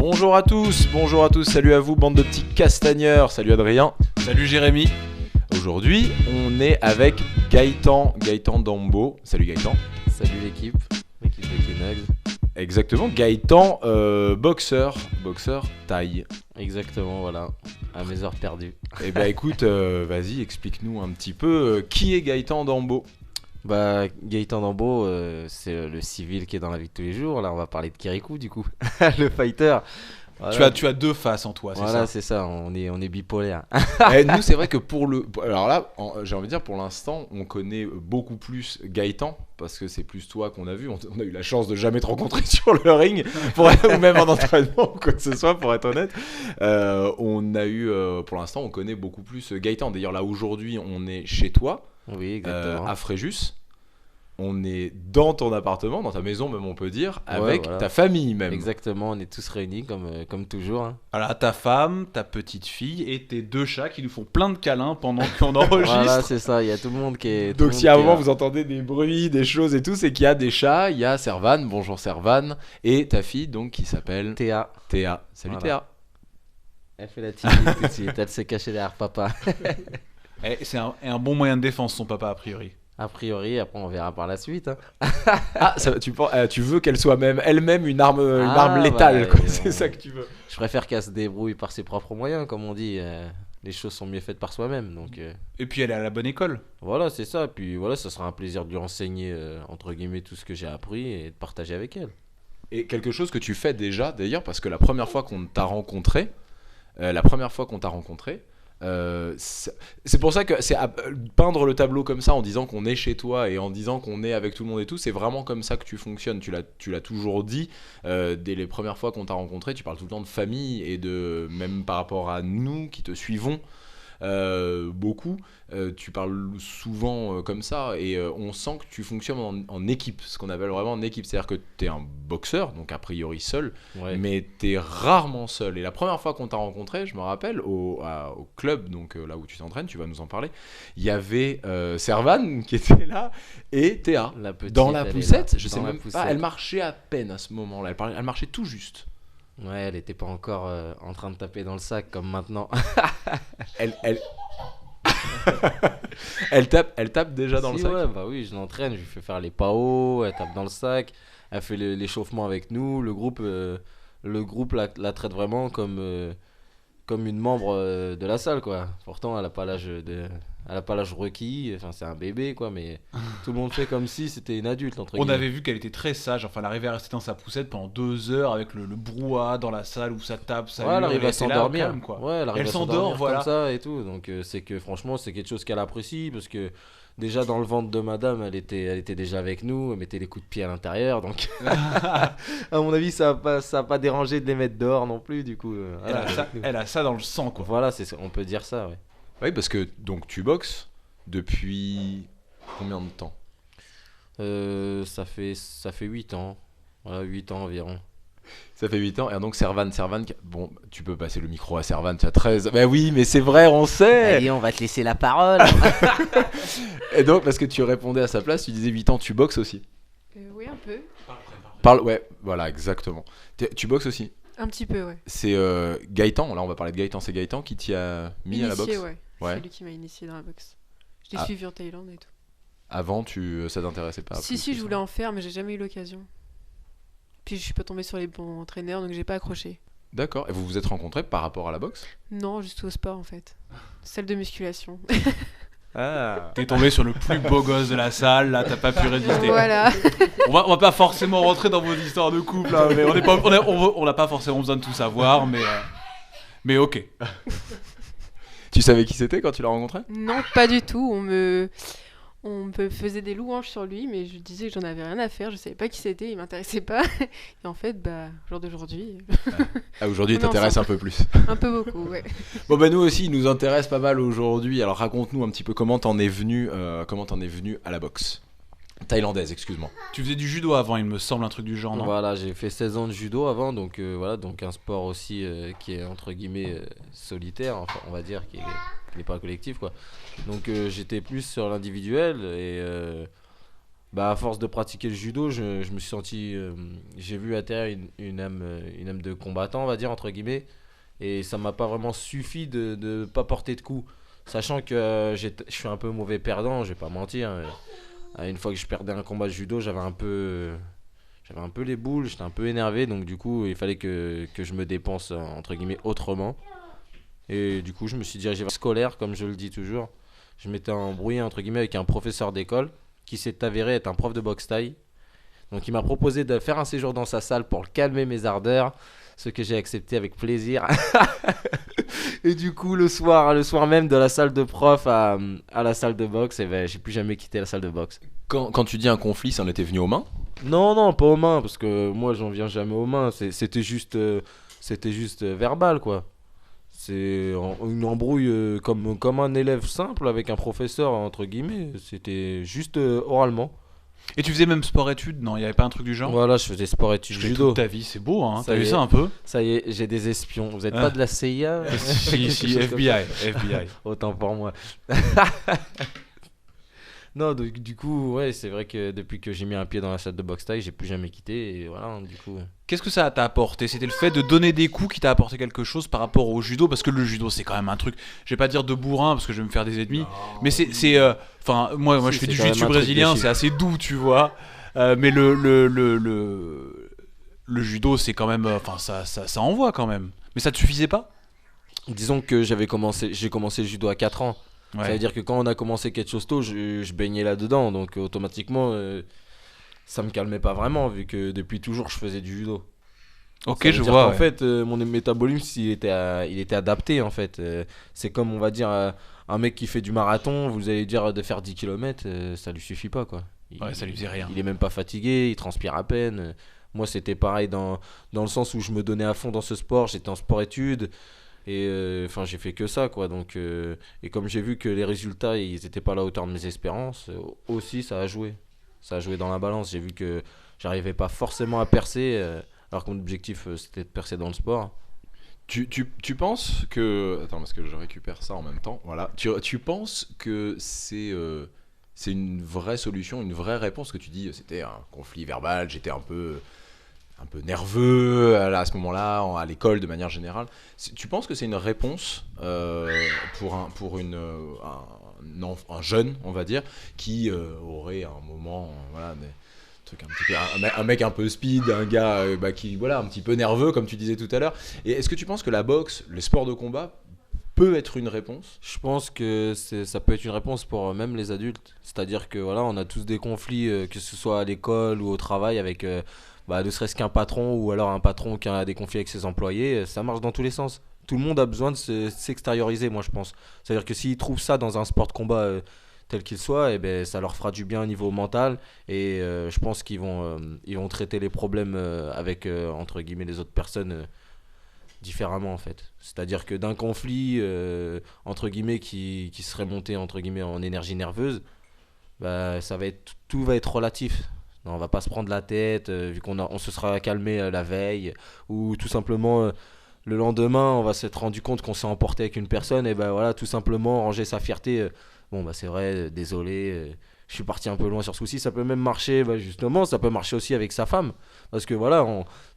Bonjour à tous, salut à vous, bande de petits castagneurs, salut Adrien. Salut Jérémy. Aujourd'hui, on est avec Gaëtan Dambo. Salut Gaëtan. Salut l'équipe de Kenugs. Exactement, Gaëtan, boxeur taille. Exactement, voilà, à mes heures perdues. Eh ben écoute, vas-y, explique-nous un petit peu qui est Gaëtan Dambo. Bah, Gaëtan Dambo, c'est le civil qui est dans la vie de tous les jours. Là, on va parler de Kirikou, du coup, le fighter. Voilà. Tu as deux faces en toi, c'est Voilà, ça. c'est ça, on est bipolaire. Nous, c'est vrai que alors là, j'ai envie de dire, pour l'instant, on connaît beaucoup plus Gaëtan, parce que c'est plus toi qu'on a vu. On a eu la chance de jamais te rencontrer sur le ring, ou même en entraînement, ou quoi que ce soit, pour être honnête. On a eu, pour l'instant, on connaît beaucoup plus Gaëtan. D'ailleurs, là, aujourd'hui, on est chez toi. Oui, exactement. À Fréjus. On est dans ton appartement, dans ta maison même on peut dire, avec voilà. ta famille même. Exactement, on est tous réunis comme toujours. Hein. Voilà, ta femme, ta petite fille et tes deux chats qui nous font plein de câlins pendant qu'on enregistre. Voilà, c'est ça, il y a tout le monde qui est... Donc si à un moment vous entendez des bruits, des choses et tout, c'est qu'il y a des chats, il y a Servan, bonjour Servan, et ta fille donc qui s'appelle Théa. Salut Voilà. Théa. Elle fait la timide tout de suite, elle s'est cachée derrière papa. C'est un bon moyen de défense, son papa, a priori. A priori, après on verra par la suite. Hein. Ah, tu veux qu'elle soit elle-même une arme létale, quoi. C'est ça que tu veux. Je préfère qu'elle se débrouille par ses propres moyens, comme on dit. Les choses sont mieux faites par soi-même. Donc, Et puis elle est à la bonne école. voilà, c'est ça. Puis voilà, ça sera un plaisir de lui enseigner, entre guillemets, tout ce que j'ai appris et de partager avec elle. Et quelque chose que tu fais déjà, d'ailleurs, parce que la première fois qu'on t'a rencontré, c'est pour ça que peindre le tableau comme ça en disant qu'on est chez toi et en disant qu'on est avec tout le monde et tout, c'est vraiment comme ça que tu fonctionnes. Tu l'as toujours dit dès les premières fois qu'on t'a rencontré. Tu parles tout le temps de famille et de même par rapport à nous qui te suivons beaucoup. Tu parles souvent comme ça et on sent que tu fonctionnes en équipe, ce qu'on appelle vraiment en équipe. C'est-à-dire que tu es un boxeur, donc a priori seul, Ouais. mais tu es rarement seul. Et la première fois qu'on t'a rencontré, je me rappelle, au club, donc là où tu t'entraînes, tu vas nous en parler, il y avait Servan qui était là et Théa. La petite, Dans la elle est poussette, là, je sais dans la même pas, poussette. elle marchait à peine à ce moment-là. Elle marchait tout juste. Ouais, elle était pas encore en train de taper dans le sac comme maintenant. Elle, elle tape déjà dans le Si, sac. ouais, bah oui, je l'entraîne, je lui fais faire les PAO, elle tape dans le sac, elle fait l'échauffement avec nous. Le groupe la traite vraiment comme une membre de la salle, quoi. Pourtant, elle a pas l'âge requis, enfin c'est un bébé, quoi, mais tout le monde fait comme si c'était une adulte, entre On guillemets. avait vu qu'elle était très sage. Enfin, elle arrivait à rester dans sa poussette pendant 2 heures avec le brouhaha dans la salle où ça tape, ça Ouais, elle hurle, arrive elle à était là, s'endormir. calme, quoi. Ouais, elle arrive Elle à s'endort, s'endormir voilà. comme ça et tout. Donc c'est que franchement, c'est quelque chose qu'elle apprécie parce que déjà dans le ventre de madame, elle était déjà avec nous, elle mettait les coups de pied à l'intérieur. Donc à mon avis, ça a pas dérangé de les mettre dehors non plus du coup. Voilà, avec nous. Elle a ça dans le sang, quoi. Voilà, on peut dire ça, ouais. Oui, parce que donc tu boxes depuis combien de temps? Ça fait 8 ans. Voilà, 8 ans environ. Ça fait 8 ans. Et donc Servan, bon, tu peux passer le micro à Servan, tu as 13. Bah oui, mais c'est vrai, on sait. Allez, on va te laisser la parole. Et donc, parce que tu répondais à sa place, tu disais 8 ans, tu boxes aussi. Oui, un peu. Ouais, voilà, exactement. Tu boxes aussi. Un petit peu, ouais. C'est Gaëtan, là on va parler de Gaëtan, c'est Gaëtan qui t'y a mis à la boxe. Initié, ouais. Ouais. C'est lui qui m'a initié dans la boxe. Je l'ai Ah. suivi en Thaïlande et tout. Avant, ça t'intéressait pas? Si, je voulais en faire, mais j'ai jamais eu l'occasion. Puis je suis pas tombée sur les bons entraîneurs, donc j'ai pas accroché. D'accord. Et vous vous êtes rencontrés par rapport à la boxe? Non, juste au sport en fait. Salle de musculation. Ah. T'es tombé sur le plus beau gosse de la salle, là, t'as pas pu résister. Voilà. On va pas forcément rentrer dans vos histoires de couple, là, mais on n'a pas forcément besoin de tout savoir, mais ok. Tu savais qui c'était quand tu l'as rencontré? Non, pas du tout. On me faisait des louanges sur lui, mais je disais que j'en avais rien à faire. Je savais pas qui c'était, il m'intéressait pas. Et en fait, au jour d'aujourd'hui, Ah, aujourd'hui, il On est t'intéresse un ensemble. peu plus. un peu beaucoup, ouais. Bon bah nous aussi, il nous intéresse pas mal aujourd'hui. Alors raconte-nous un petit peu comment t'en es venu à la boxe thaïlandaise, excuse-moi. Tu faisais du judo avant, il me semble, un truc du genre, non? Voilà, j'ai fait 16 ans de judo avant, donc voilà, donc un sport aussi qui est entre guillemets solitaire, enfin, on va dire, qui n'est pas collectif, quoi. Donc j'étais plus sur l'individuel et Bah, à force de pratiquer le judo, je me suis senti. J'ai vu à terre une âme de combattant, on va dire, entre guillemets. Et ça m'a pas vraiment suffi de pas porter de coups. Sachant que je suis un peu mauvais perdant, je vais pas mentir. Une fois que je perdais un combat de judo, j'avais un peu les boules, j'étais un peu énervé. Donc, du coup, il fallait que je me dépense, entre guillemets, autrement. Et du coup, je me suis dirigé vers le scolaire, comme je le dis toujours. Je m'étais embrouillé, entre guillemets, avec un professeur d'école qui s'est avéré être un prof de boxe thaï. Donc il m'a proposé de faire un séjour dans sa salle pour calmer mes ardeurs, ce que j'ai accepté avec plaisir. Et du coup, le soir même de la salle de prof à la salle de boxe, et ben, j'ai plus jamais quitté la salle de boxe. Quand tu dis un conflit, ça en était venu aux mains? Non, non, pas aux mains, parce que moi j'en viens jamais aux mains. C'était juste verbal, quoi. Une embrouille comme un élève simple avec un professeur, entre guillemets. C'était juste oralement. Et tu faisais même sport-études? Non, il y avait pas un truc du genre? Voilà, je faisais sport études Je fais judo. toute ta vie, c'est beau, hein. Ça T'as vu y est. ça un peu? Ça y est, j'ai des espions. Vous êtes Ah. pas de la CIA? Si, Quelque si, chose comme FBI, FBI. Autant pour moi. Non, du coup, ouais, c'est vrai que depuis que j'ai mis un pied dans la salle de boxe taille, j'ai plus jamais quitté. Et voilà, du coup. Qu'est-ce que ça t'a apporté? C'était le fait de donner des coups qui t'a apporté quelque chose par rapport au judo? Parce que le judo, c'est quand même un truc, je vais pas dire de bourrin parce que je vais me faire des ennemis, mais enfin, moi Si, je fais c'est du quand même jiu-jitsu un truc de brésilien, chic. c'est assez doux, tu vois. Mais le judo, c'est quand même, enfin, ça envoie quand même. Mais ça te suffisait pas? Disons que j'ai commencé le judo à 4 ans. Ça veut dire que quand on a commencé quelque chose tôt, je baignais là-dedans. Donc automatiquement, ça me calmait pas vraiment, vu que depuis toujours, je faisais du judo. Ok, Ça veut je dire vois. qu'en Ouais. fait, mon métabolisme, il était adapté, en fait. C'est comme, on va dire, un mec qui fait du marathon, vous allez dire de faire 10 km, ça lui suffit pas, quoi. Ouais, ça lui faisait rien. Il est même pas fatigué, il transpire à peine. Moi, c'était pareil dans le sens où je me donnais à fond dans ce sport. J'étais en sport-études. Et enfin, j'ai fait que ça, quoi. Donc, et comme j'ai vu que les résultats, ils étaient pas à la hauteur de mes espérances, aussi, ça a joué. Ça a joué dans la balance. J'ai vu que j'arrivais pas forcément à percer, alors que mon objectif, c'était de percer dans le sport. Tu penses que... Attends, parce que je récupère ça en même temps. Voilà. Tu penses que c'est une vraie solution, une vraie réponse que tu dis, c'était un conflit verbal, j'étais un peu nerveux à ce moment-là, à l'école de manière générale. Tu penses que c'est une réponse un jeune, on va dire, qui aurait un moment, voilà, truc un petit peu, un mec un peu speed, un gars qui, voilà, un petit peu nerveux, comme tu disais tout à l'heure. Et est-ce que tu penses que la boxe, le sport de combat, peut être une réponse? Je pense que ça peut être une réponse pour même les adultes. C'est-à-dire que voilà, on a tous des conflits, que ce soit à l'école ou au travail, avec ne serait-ce qu'un patron ou alors un patron qui a des conflits avec ses employés. Ça marche dans tous les sens. Tout le monde a besoin de s'extérioriser, moi je pense. C'est-à-dire que s'ils trouvent ça dans un sport de combat tel qu'il soit, ça leur fera du bien au niveau mental. Et je pense ils vont traiter les problèmes avec, entre guillemets, les autres personnes différemment, en fait. C'est-à-dire que d'un conflit, entre guillemets, qui serait monté, entre guillemets, en énergie nerveuse, tout va être relatif. Non, on va pas se prendre la tête, vu on se sera calmé la veille, ou tout simplement le lendemain, on va s'être rendu compte qu'on s'est emporté avec une personne, et voilà, tout simplement ranger sa fierté. Bon, c'est vrai, désolé, je suis parti un peu loin sur ce souci. Ça peut même marcher, justement, ça peut marcher aussi avec sa femme, parce que voilà,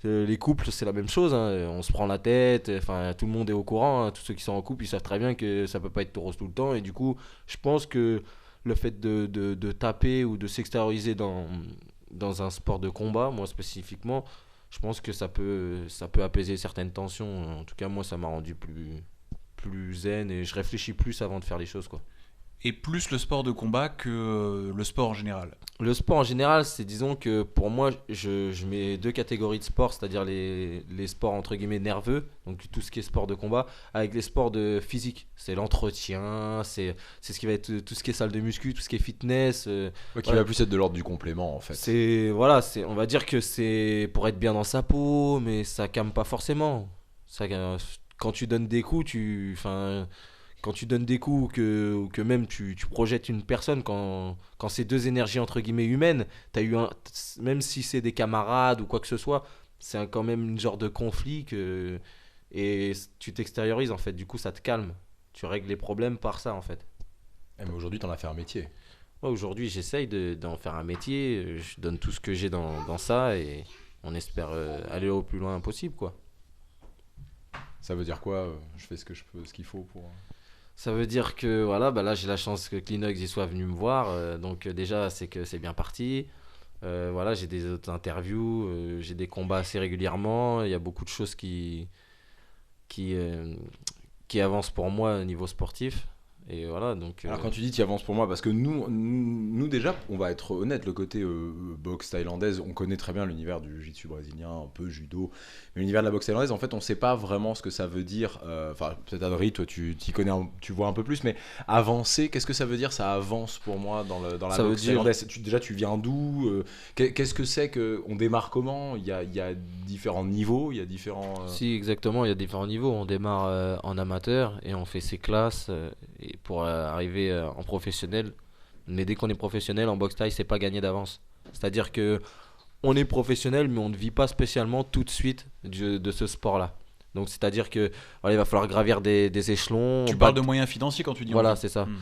les couples, c'est la même chose, hein, on se prend la tête, enfin, tout le monde est au courant, hein, tous ceux qui sont en couple, ils savent très bien que ça peut pas être tout rose tout le temps, et du coup, je pense que le fait de taper ou de s'extérioriser dans un sport de combat, moi spécifiquement, je pense que ça peut apaiser certaines tensions. En tout cas, moi, ça m'a rendu plus zen et je réfléchis plus avant de faire les choses, quoi. Et plus le sport de combat que le sport en général? Le sport en général, disons que pour moi, je mets deux catégories de sport, c'est-à-dire les sports entre guillemets nerveux, donc tout ce qui est sport de combat, avec les sports de physique. C'est l'entretien, c'est ce qui va être tout ce qui est salle de muscu, tout ce qui est fitness. Qui va plus être de l'ordre du complément, en fait. On va dire que c'est pour être bien dans sa peau, mais ça calme pas forcément. Quand tu donnes des coups, quand tu donnes des coups ou que même tu projettes une personne, quand c'est deux énergies entre guillemets humaines, même si c'est des camarades ou quoi que ce soit, c'est quand même une genre de conflit et tu t'extériorises, en fait. Du coup, ça te calme. Tu règles les problèmes par ça, en fait. Mais aujourd'hui, t'en as fait un métier. Ouais, aujourd'hui, j'essaye d'en faire un métier. Je donne tout ce que j'ai dans ça et on espère aller au plus loin possible, quoi. Ça veut dire quoi je fais ce que je peux, ce qu'il faut pour. Ça veut dire que voilà, bah là j'ai la chance que Kleenex y soit venu me voir, donc déjà c'est que c'est bien parti. Voilà, j'ai des autres interviews, j'ai des combats assez régulièrement. Il y a beaucoup de choses qui, euh, qui avancent pour moi au niveau sportif. Et voilà, donc. Alors quand tu dis tu avances pour moi, parce que nous déjà, on va être honnête, le côté boxe thaïlandaise, on connaît très bien l'univers du jiu-jitsu brésilien, un peu judo, mais l'univers de la boxe thaïlandaise, en fait, on sait pas vraiment ce que ça veut dire. Enfin, peut-être Adri, toi, tu t'y connais, tu vois un peu plus, mais avancer, qu'est-ce que ça veut dire? Ça avance pour moi dans la Ça veut boxe dire- thaïlandaise. Déjà, tu viens d'où? Qu'est-ce que c'est que on démarre comment? Il y a différents niveaux, il y a différents. Si, exactement, il y a différents niveaux. On démarre en amateur et on fait ses classes et pour arriver en professionnel. Mais dès qu'on est professionnel en boxe thaï, c'est pas gagné d'avance. C'est-à-dire que on est professionnel, mais on ne vit pas spécialement tout de suite de ce sport-là. Donc, c'est-à-dire que voilà, il va falloir gravir des échelons. Tu parles de moyens financiers quand tu dis. Voilà, on fait. c'est ça. Hmm.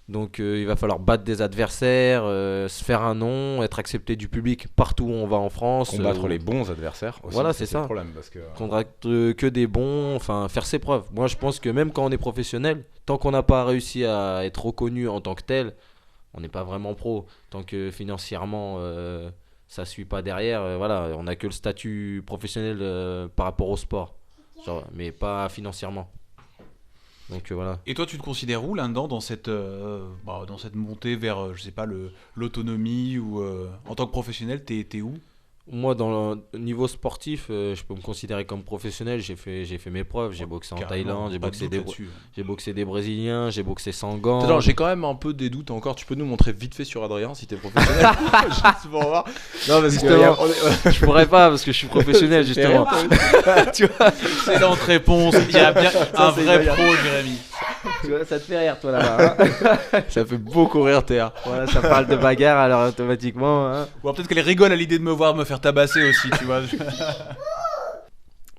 Donc il va falloir battre des adversaires, se faire un nom, être accepté du public partout où on va en France. Combattre les bons adversaires aussi, Voilà, c'est ça. le problème parce que Combattre que des bons, enfin faire ses preuves. Moi je pense que même quand on est professionnel, tant qu'on n'a pas réussi à être reconnu en tant que tel, on n'est pas vraiment pro. Tant que financièrement ça suit pas derrière, voilà, on n'a que le statut professionnel par rapport au sport, genre, mais pas financièrement. Donc voilà. Et toi, tu te considères où là-dedans dans cette montée vers, je sais pas, l'autonomie ou en tant que professionnel, t'es où? Moi, dans le niveau sportif, je peux me considérer comme professionnel. J'ai fait mes preuves. J'ai boxé en Carrément, Thaïlande, pas de doute là-dessus. j'ai boxé des Brésiliens, j'ai boxé sans gants. Attends, j'ai quand même un peu des doutes encore. Tu peux nous montrer vite fait sur Adrien si t'es professionnel? Juste pour voir. Non, parce que Justement, je pourrais pas parce que je suis professionnel justement. tu vois, Excellente réponse. Il y a bien un c'est vrai génial. pro, Jérémy. Tu vois, ça te fait rire toi là-bas. Hein. ça fait beaucoup rire Théa. Voilà, ça parle de bagarre alors automatiquement. Hein. Ou alors peut-être qu'elle rigole à l'idée de me voir me faire tabasser aussi, tu vois.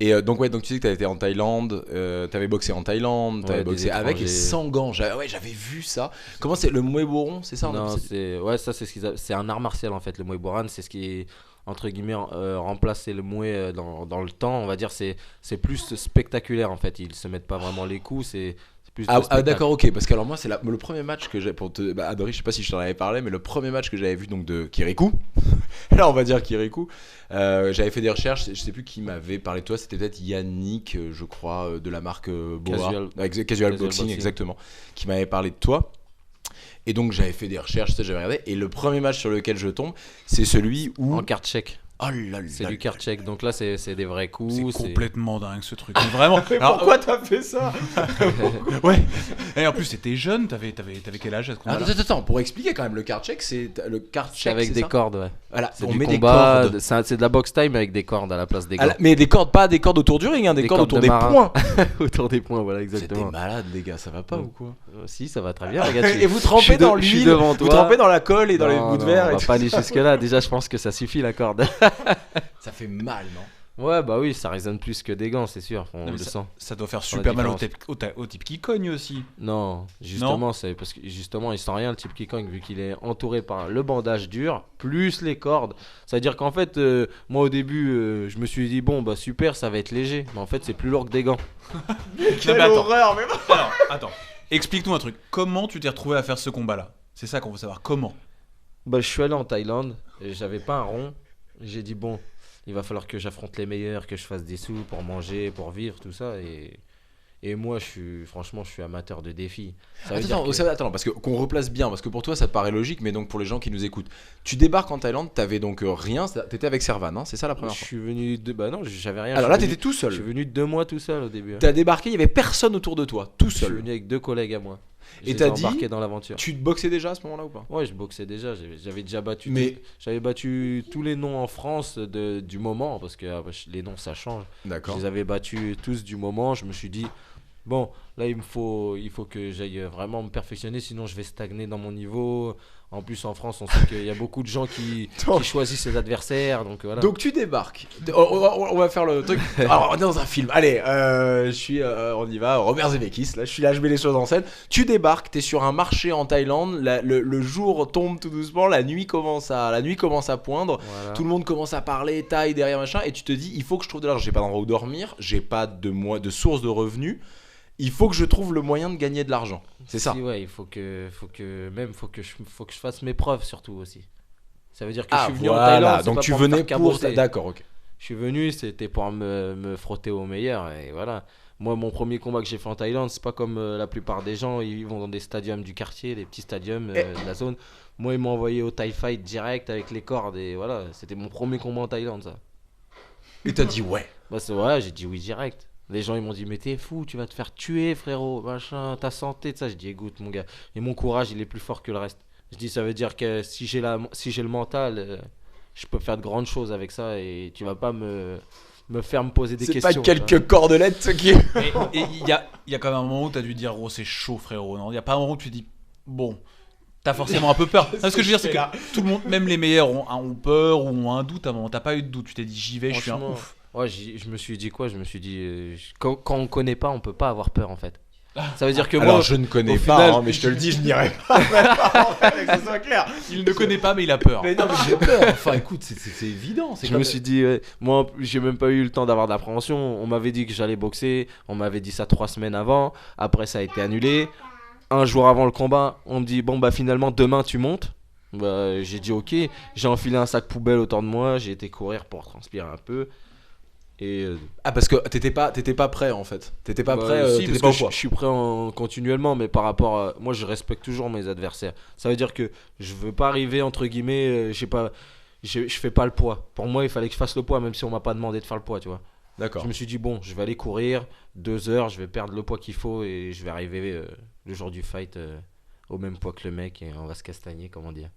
Et donc tu sais que t'avais été en Thaïlande, t'avais boxé en Thaïlande, t'avais Ouais, des boxé avec et étrangers. sans gants. J'avais vu ça. Comment c'est le Muay Boron, c'est ça? Non, c'est un art martial en fait. Le Muay Boran, c'est ce qui entre guillemets remplacer le Muay dans le temps. On va dire c'est plus spectaculaire en fait. Ils se mettent pas vraiment les coups, c'est plus de spectacle. D'accord, ok, parce que alors moi c'est le premier match que j'ai pour te Adri, je sais pas si je t'en avais parlé, mais le premier match que j'avais vu donc de Kirikou, là on va dire Kirikou, j'avais fait des recherches, je sais plus qui m'avait parlé de toi, c'était peut-être Yannick, je crois, de la marque Boa, Casual Boxing, exactement, qui m'avait parlé de toi. Et donc j'avais fait des recherches, tu sais, j'avais regardé, et le premier match sur lequel je tombe, c'est celui où En carte tchèque. oh là là C'est du carte tchèque. Donc là, c'est des vrais coups. C'est complètement dingue ce truc. Mais vraiment. Mais Alors, pourquoi t'as fait ça? ouais. Et en plus, t'étais jeune. T'avais quel âge à ce moment-là? Attends, pour expliquer quand même, le card check, c'est le card C'est check, avec c'est des ça. cordes, ouais. Voilà, C'est on du met combat, des cordes. c'est de la boxe time avec des cordes à la place des Ah, gants. mais des cordes, pas des cordes autour du ring, hein, des Des cordes cordes autour de des marin. poings. Autour des points, voilà, C'était exactement. malade, les gars, ça va pas ou quoi? Si, ça va très bien, regarde. Et vous trempez dans je suis l'huile, devant vous toi. trempez dans la colle et dans les Non, bouts de non, verre. on et va tout. pas aller jusque-là. Déjà, je pense que ça suffit la corde. Ça fait mal, non? Ouais, bah oui, ça résonne plus que des gants, c'est sûr. On Non, mais le sent. Ça doit faire Sur la super mal au différence. type qui cogne aussi. Non, justement, c'est parce que justement, il sent rien le type qui cogne vu qu'il est entouré par le bandage dur plus les cordes. Ça veut dire qu'en fait, moi au début, je me suis dit bon bah super, ça va être léger, mais en fait c'est plus lourd que des gants. Quelle horreur, mais Alors, attends. Explique-nous un truc. Comment tu t'es retrouvé à faire ce combat-là? C'est ça qu'on veut savoir. Comment? Bah je suis allé en Thaïlande, et j'avais pas un rond. J'ai dit bon, il va falloir que j'affronte les meilleurs, que je fasse des sous pour manger, pour vivre, tout ça et moi franchement je suis amateur de défis. Ça veut dire que- Attends, parce que qu'on replace bien, parce que pour toi ça te paraît logique, mais donc pour les gens qui nous écoutent, tu débarques en Thaïlande, t'avais donc rien, t'étais avec Servan, hein, c'est ça la première je fois? suis venu bah non, j'avais rien. Alors je là suis t'étais tout venu- seul. Je suis venu 2 mois tout seul au début. Hein. T'as débarqué, il y avait personne autour de toi, tout Je suis seul. venu avec 2 collègues à moi. Et Je t'as les ai dit- embarqués dans l'aventure. Tu te boxais déjà à ce moment-là ou pas? Ouais, je boxais déjà, j'avais déjà battu. Mais- J'avais battu tous les noms en France du moment, parce que les noms ça change. Je D'accord. les avais battus tous du moment. Je me suis dit, bon, là il faut que j'aille vraiment me perfectionner, sinon je vais stagner dans mon niveau. En plus, en France, on sait qu'il y a beaucoup de gens qui choisissent ses adversaires. Donc, voilà. Donc tu débarques. On va faire le truc. Alors, on est dans un film. Allez, on y va. Robert Zemeckis. Là, je mets les choses en scène. Tu débarques. T'es sur un marché en Thaïlande. Le jour tombe tout doucement. La nuit commence à poindre. Voilà. Tout le monde commence à parler, taille derrière machin. Et tu te dis, il faut que je trouve de l'argent. J'ai pas d'endroit où dormir. J'ai pas de source de revenus. Il faut que je trouve le moyen de gagner de l'argent. C'est ça. Si, ouais, il faut que je fasse mes preuves surtout aussi. Ça veut dire que je Ah suis venu en voilà. Thaïlande. c'est Donc pas tu pour me venais faire pour. cabosser. D'accord, ok. Je suis venu, c'était pour me frotter au meilleur. Et voilà. Moi, mon premier combat que j'ai fait en Thaïlande, c'est pas comme la plupart des gens. Ils vont dans des stadiums du quartier, des petits stadiums de la zone. Moi, ils m'ont envoyé au Thai Fight direct avec les cordes. Et voilà, c'était mon premier combat en Thaïlande, ça. Et t'as dit ouais. Bah, c'est vrai, j'ai dit oui direct. Les gens ils m'ont dit mais t'es fou, tu vas te faire tuer frérot, machin, ta santé, tout ça. Je dis écoute mon gars, et mon courage il est plus fort que le reste. Je dis ça veut dire que si j'ai le mental, je peux faire de grandes choses avec ça et tu vas pas me faire me poser des C'est questions. pas quelques cordelettes ce qui est. Et il y a quand même un moment où t'as dû dire, oh, c'est chaud, frérot. Non, il y a pas un moment où tu dis, bon, t'as forcément un peu peur. Non, ce que je veux dire, c'est que tout le monde, même les meilleurs, ont peur ou ont un doute. À un moment, t'as pas eu de doute. Tu t'es dit, j'y vais, je suis un Franchement, ouf. Ouais, je me suis dit quoi? Je me suis dit quand on connaît pas, on peut pas avoir peur en fait. Ça veut dire que Alors moi, je ne connais au pas, final- hein, mais je te le dis, je n'irai pas. Que ce soit clair. Il ne connaît pas, mais il a peur. Mais non, mais j'ai peur. Enfin, écoute, c'est évident. C'est je comme... me suis dit, moi, j'ai même pas eu le temps d'avoir d'appréhension. On m'avait dit que j'allais boxer. On m'avait dit ça 3 semaines avant. Après, ça a été annulé. Un jour avant le combat, on me dit, bon, bah finalement, demain, tu montes. Bah, j'ai dit, ok. J'ai enfilé un sac poubelle autour de moi. J'ai été courir pour transpirer un peu. Et Ah, parce que t'étais pas prêt en fait. T'étais pas bah, prêt, si, t'étais parce pas au que poids. je suis prêt continuellement, mais par rapport à. Moi, je respecte toujours mes adversaires. Ça veut dire que je veux pas arriver, entre guillemets, je fais pas le poids. Pour moi, il fallait que je fasse le poids, même si on m'a pas demandé de faire le poids, tu vois. D'accord. Je me suis dit, bon, je vais aller courir 2 heures, je vais perdre le poids qu'il faut et je vais arriver le jour du fight au même poids que le mec et on va se castagner, comment dire.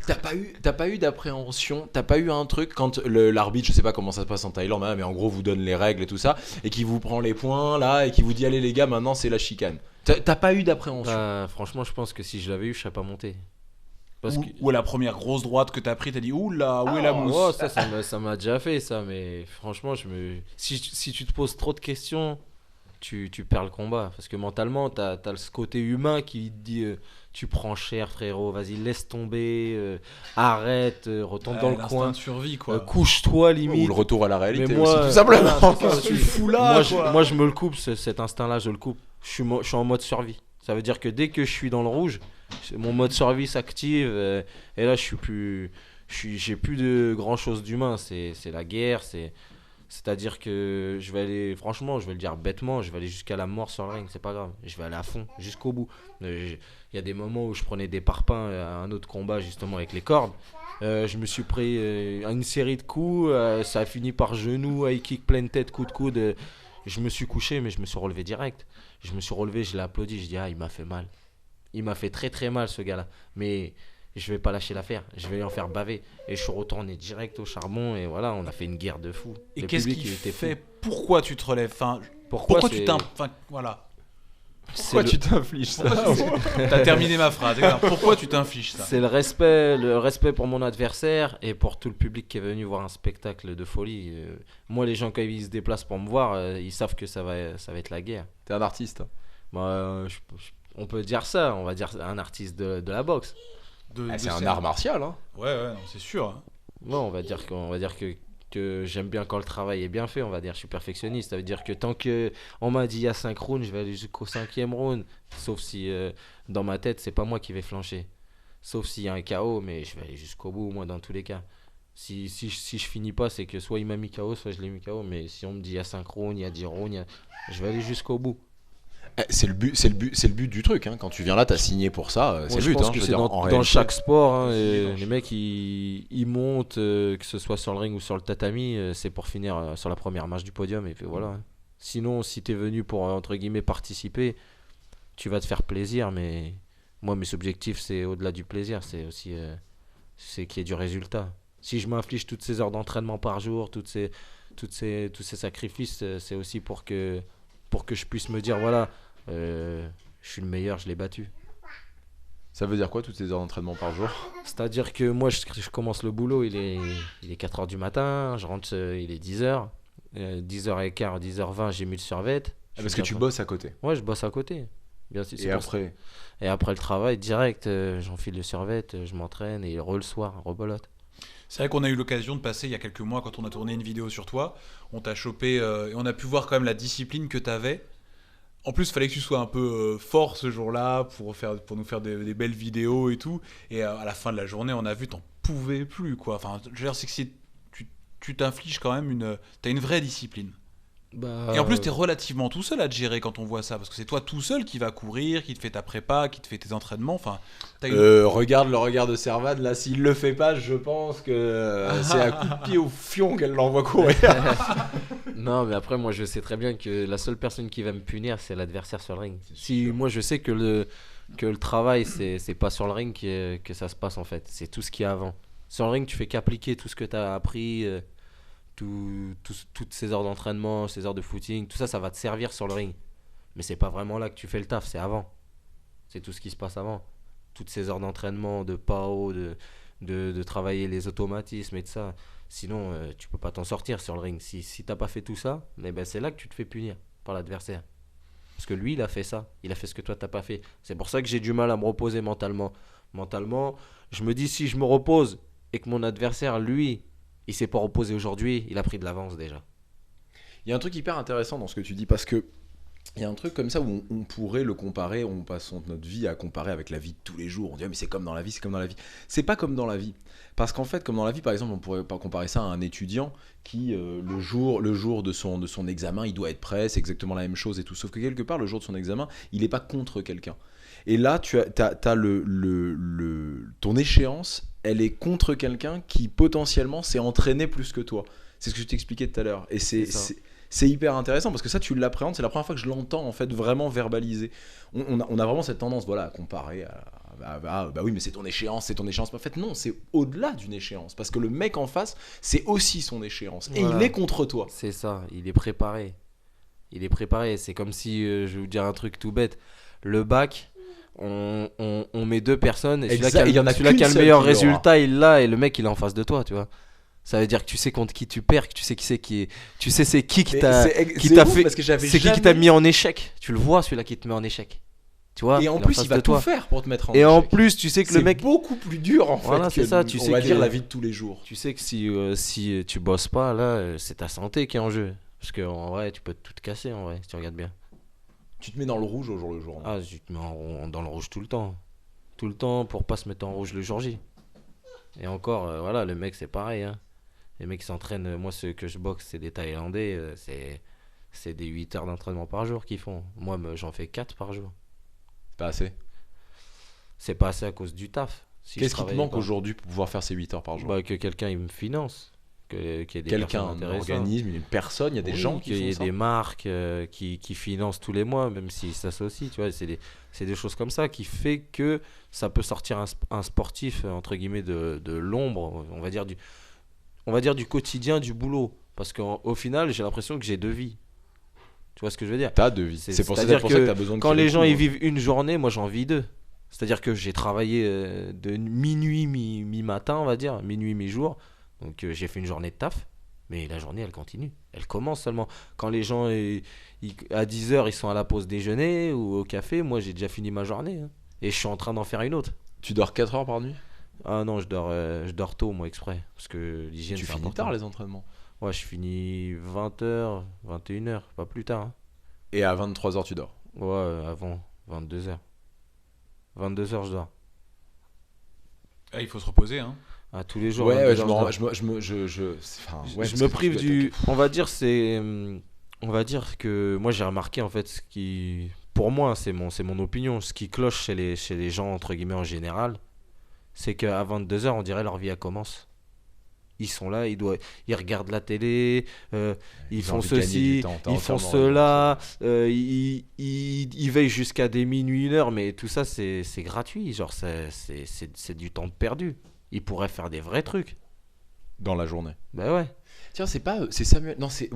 T'as pas eu d'appréhension, t'as pas eu un truc quand l'arbitre, je sais pas comment ça se passe en Thaïlande, hein, mais en gros vous donne les règles et tout ça, et qui vous prend les points là, et qui vous dit allez les gars, maintenant c'est la chicane. T'as pas eu d'appréhension. Bah, franchement, je pense que si je l'avais eu, je serais pas monté. Parce que. Ou à la première grosse droite que t'as pris, t'as dit, oula, où est la mousse? Oh, ça m'a déjà fait ça, mais franchement, si tu te poses trop de questions, tu perds le combat. Parce que mentalement, t'as ce côté humain qui te dit tu prends cher, frérot, vas-y, laisse tomber, arrête, retourne dans le L'instinct coin, de survie, quoi. couche-toi Ou limite. le retour à la réalité Mais moi, aussi, tout simplement. voilà, c'est ça, Tu fous là, quoi. moi, je me le coupe, cet instinct-là, je le coupe. Je suis en mode survie. Ça veut dire que dès que je suis dans le rouge, mon mode survie s'active et là, j'ai plus de grand chose d'humain. C'est la guerre, c'est-à-dire que je vais aller, franchement, je vais le dire bêtement, je vais aller jusqu'à la mort sur le ring, c'est pas grave. Je vais aller à fond, jusqu'au bout. Il y a des moments où je prenais des parpaings à un autre combat, justement, avec les cordes. Je me suis pris une série de coups, ça a fini par genou, high kick, pleine tête, coup de coude. Je me suis couché, mais je me suis relevé direct. Je me suis relevé, je l'ai applaudi, je dis ah, il m'a fait mal. Il m'a fait très très mal ce gars-là. Mais je vais pas lâcher l'affaire, je vais lui en faire baver. Et je suis retourné direct au charbon et voilà, on a fait une guerre de fous. Et Le qu'est-ce public, qui il était fait? fou. Pourquoi tu te relèves? Enfin, Pourquoi pourquoi c'est- tu t'in... Enfin, voilà. c'est le- t'infliges ça? T'as terminé ma phrase. Regarde, pourquoi tu t'infliges ça? C'est le respect pour mon adversaire et pour tout le public qui est venu voir un spectacle de folie. Moi, les gens, quand ils se déplacent pour me voir, ils savent que ça va être la guerre. T'es un artiste. Bah, on peut dire ça, on va dire un artiste de la boxe. C'est un art martial, hein. Ouais, non, c'est sûr. Ouais, on va dire que j'aime bien quand le travail est bien fait, on va dire. Je suis perfectionniste. Ça veut dire que tant que on m'a dit il y a 5 rounds, je vais aller jusqu'au 5e round. Sauf si dans ma tête, c'est pas moi qui vais flancher. Sauf s'il y a un KO, mais je vais aller jusqu'au bout, moi, dans tous les cas. Si je finis pas, c'est que soit il m'a mis KO, soit je l'ai mis KO. Mais si on me dit il y a 5 rounds, il y a 10 rounds, je vais aller jusqu'au bout. C'est le but du truc, hein. Quand tu viens là, t'as signé pour ça, c'est Moi, le je but, pense hein. que Je veux c'est dire, en dans réalité. chaque sport. Hein, et évident. les mecs, ils montent, que ce soit sur le ring ou sur le tatami, c'est pour finir sur la première marche du podium. Et puis voilà. Sinon, si t'es venu pour, entre guillemets, participer, tu vas te faire plaisir. Mais moi, mes objectifs, c'est au-delà du plaisir. C'est aussi c'est qu'il y ait du résultat. Si je m'inflige toutes ces heures d'entraînement par jour, tous ces sacrifices, c'est aussi pour que je puisse me dire, voilà, je suis le meilleur, je l'ai battu. Ça veut dire quoi, toutes ces heures d'entraînement par jour? C'est-à-dire que moi, je commence le boulot, il est 4h du matin, je rentre, il est 10h. 10h15, 10h20, j'ai mis le survêt. Parce que tu bosses à côté. Ouais, je bosse à côté. Bien sûr, Et après? Et après le travail, direct, j'enfile le survêt, je m'entraîne et le soir, rebolote. C'est vrai qu'on a eu l'occasion de passer il y a quelques mois quand on a tourné une vidéo sur toi. On t'a chopé et on a pu voir quand même la discipline que t'avais. En plus, il fallait que tu sois un peu fort ce jour-là pour nous faire des belles vidéos et tout. Et à la fin de la journée, on a vu, t'en pouvais plus, quoi. Enfin, je veux dire, c'est que tu t'infliges quand même t'as une vraie discipline. Bah, Et en plus, t'es relativement tout seul à te gérer quand on voit ça. Parce que c'est toi tout seul qui va courir, qui te fait ta prépa, qui te fait tes entraînements. Enfin, t'as Regarde le regard de Servade, là, s'il le fait pas, je pense que c'est à coup de pied au fion qu'elle l'envoie courir. Non, mais après, moi, je sais très bien que la seule personne qui va me punir, c'est l'adversaire sur le ring. Si moi, je sais que le travail, c'est pas sur le ring que ça se passe en fait. C'est tout ce qu'il y a avant. Sur le ring, tu fais qu'appliquer tout ce que tu as appris, toutes ces heures d'entraînement, ces heures de footing, tout ça, ça va te servir sur le ring. Mais c'est pas vraiment là que tu fais le taf, c'est avant. C'est tout ce qui se passe avant. Toutes ces heures d'entraînement, de PAO, de travailler les automatismes et de ça. Sinon, tu peux pas t'en sortir sur le ring. Si t'as pas fait tout ça, eh ben, c'est là que tu te fais punir par l'adversaire. Parce que lui, il a fait ça. Il a fait ce que toi, t'as pas fait. C'est pour ça que j'ai du mal à me reposer mentalement. Mentalement, je me dis, si je me repose et que mon adversaire, lui, il s'est pas reposé aujourd'hui, il a pris de l'avance déjà. Il y a un truc hyper intéressant dans ce que tu dis, parce que il y a un truc comme ça où on pourrait le comparer, on passe notre vie à comparer avec la vie de tous les jours. On dit, ah, mais c'est comme dans la vie, c'est comme dans la vie. C'est pas comme dans la vie. Parce qu'en fait, comme dans la vie, par exemple, on pourrait pas comparer ça à un étudiant qui, le jour de son examen, il doit être prêt, c'est exactement la même chose et tout. Sauf que quelque part, le jour de son examen, il n'est pas contre quelqu'un. Et là, t'as ton échéance, elle est contre quelqu'un qui potentiellement s'est entraîné plus que toi. C'est ce que je t'expliquais tout à l'heure. Et c'est hyper intéressant parce que ça, tu l'appréhendes. C'est la première fois que je l'entends en fait vraiment verbaliser. On a vraiment cette tendance, voilà, à comparer bah oui, mais c'est ton échéance. Mais en fait, non, c'est au-delà d'une échéance parce que le mec en face, c'est aussi son échéance et Voilà. il est contre toi. C'est ça, il est préparé. Il est préparé. C'est comme si, je vais vous dire un truc tout bête. Le bac, on met deux personnes et celui-là Exact, il y en a celui-là qu'une qui a le seule meilleur qui l'aura. résultat, il l'a et le mec, il est en face de toi, tu vois. Ça veut dire que tu sais contre qui tu perds, que tu sais qui c'est qui est. Tu sais c'est qui Mais t'a c'est t'a ouf fait. parce que j'avais C'est qui t'a mis en échec. Tu le vois, celui-là qui te met en échec. Tu vois. Et en est plus, face il va de tout toi. faire pour te mettre en Et échec. en plus, tu sais que C'est le mec. beaucoup plus dur en fait Voilà, c'est que, ça, tu on sais va que- dire, la vie de tous les jours. Tu sais que si tu bosses pas, là, c'est ta santé qui est en jeu. Parce qu'en vrai, tu peux tout te casser, en vrai, si tu regardes bien. Tu te mets dans le rouge au jour le jour. Ah, tu te mets dans le rouge tout le temps. Tout le temps pour pas se mettre en rouge le jour J. Et encore, voilà, le mec, c'est pareil. Hein. Les mecs qui s'entraînent, moi, ceux que je boxe, c'est des Thaïlandais. C'est des 8 heures d'entraînement par jour qu'ils font. Moi, j'en fais 4 par jour. C'est pas assez. C'est pas assez à cause du taf. Si je Qu'est-ce qui te travaillais manque pas. aujourd'hui pour pouvoir faire ces 8 heures par jour? Bah, que quelqu'un il me finance. Qu'il y ait des Quelqu'un, personnes un intéressantes. organisme, une personne, il y a des Oui, gens qui qu'il y font ait ça. des marques qui financent tous les mois, même s'ils s'associent, tu vois, c'est des choses comme ça qui fait que ça peut sortir un sportif, entre guillemets, de l'ombre, on va dire du quotidien, du boulot. Parce qu'au final, j'ai l'impression que j'ai deux vies. Tu vois ce que je veux dire? T'as de vie. C'est pour ça C'est-à-dire que t'as besoin de quand tirer les le gens coup, ils hein. vivent une journée, moi j'en vis deux. C'est-à-dire que j'ai travaillé de minuit, mi-matin, on va dire, minuit, mi-jour. Donc j'ai fait une journée de taf. Mais la journée, elle continue. Elle commence seulement. Quand les gens, à 10h, ils sont à la pause déjeuner ou au café, moi, j'ai déjà fini ma journée. Hein. Et je suis en train d'en faire une autre. Tu dors 4 heures par nuit? Ah non, je dors tôt, moi, exprès. Parce que l'hygiène, Tu c'est finis important. tard les entraînements. Ouais, je finis 20h, 21h, pas plus tard. Hein. Et à 23 heures, tu dors. Ouais, avant, 22h. 22h, je dors. Ah, il faut se reposer, hein. Ah, tous les jours. Ouais, 22 heures, je dors. je Me prive du. On va dire que moi j'ai remarqué en fait ce qui, pour moi c'est mon opinion, ce qui cloche chez les gens entre guillemets en général, c'est qu'à 22h on dirait leur vie elle commence. Ils sont là, ils regardent la télé, ils font ceci, ils font cela, ils veillent jusqu'à des minuit, 1h, mais tout ça c'est gratuit, genre c'est du temps perdu. Ils pourraient faire des vrais trucs. Dans la journée. Bah ouais. Tiens, c'est Samuel. Non, c'est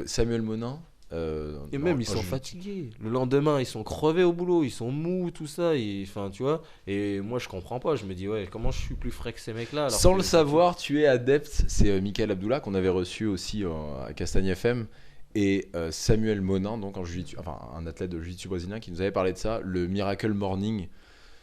Samuel Monin Et même ils sont je- fatigués. Le lendemain, ils sont crevés au boulot, ils sont mous, tout ça. Enfin, tu vois. Et moi, je comprends pas. Je me dis, ouais, comment je suis plus frais que ces mecs-là alors Sans que- le savoir, tu es adepte. C'est Michael Abdullah qu'on avait reçu aussi à Castagne FM et Samuel Monin, donc un athlète de jiu-jitsu brésilien qui nous avait parlé de ça, le Miracle Morning.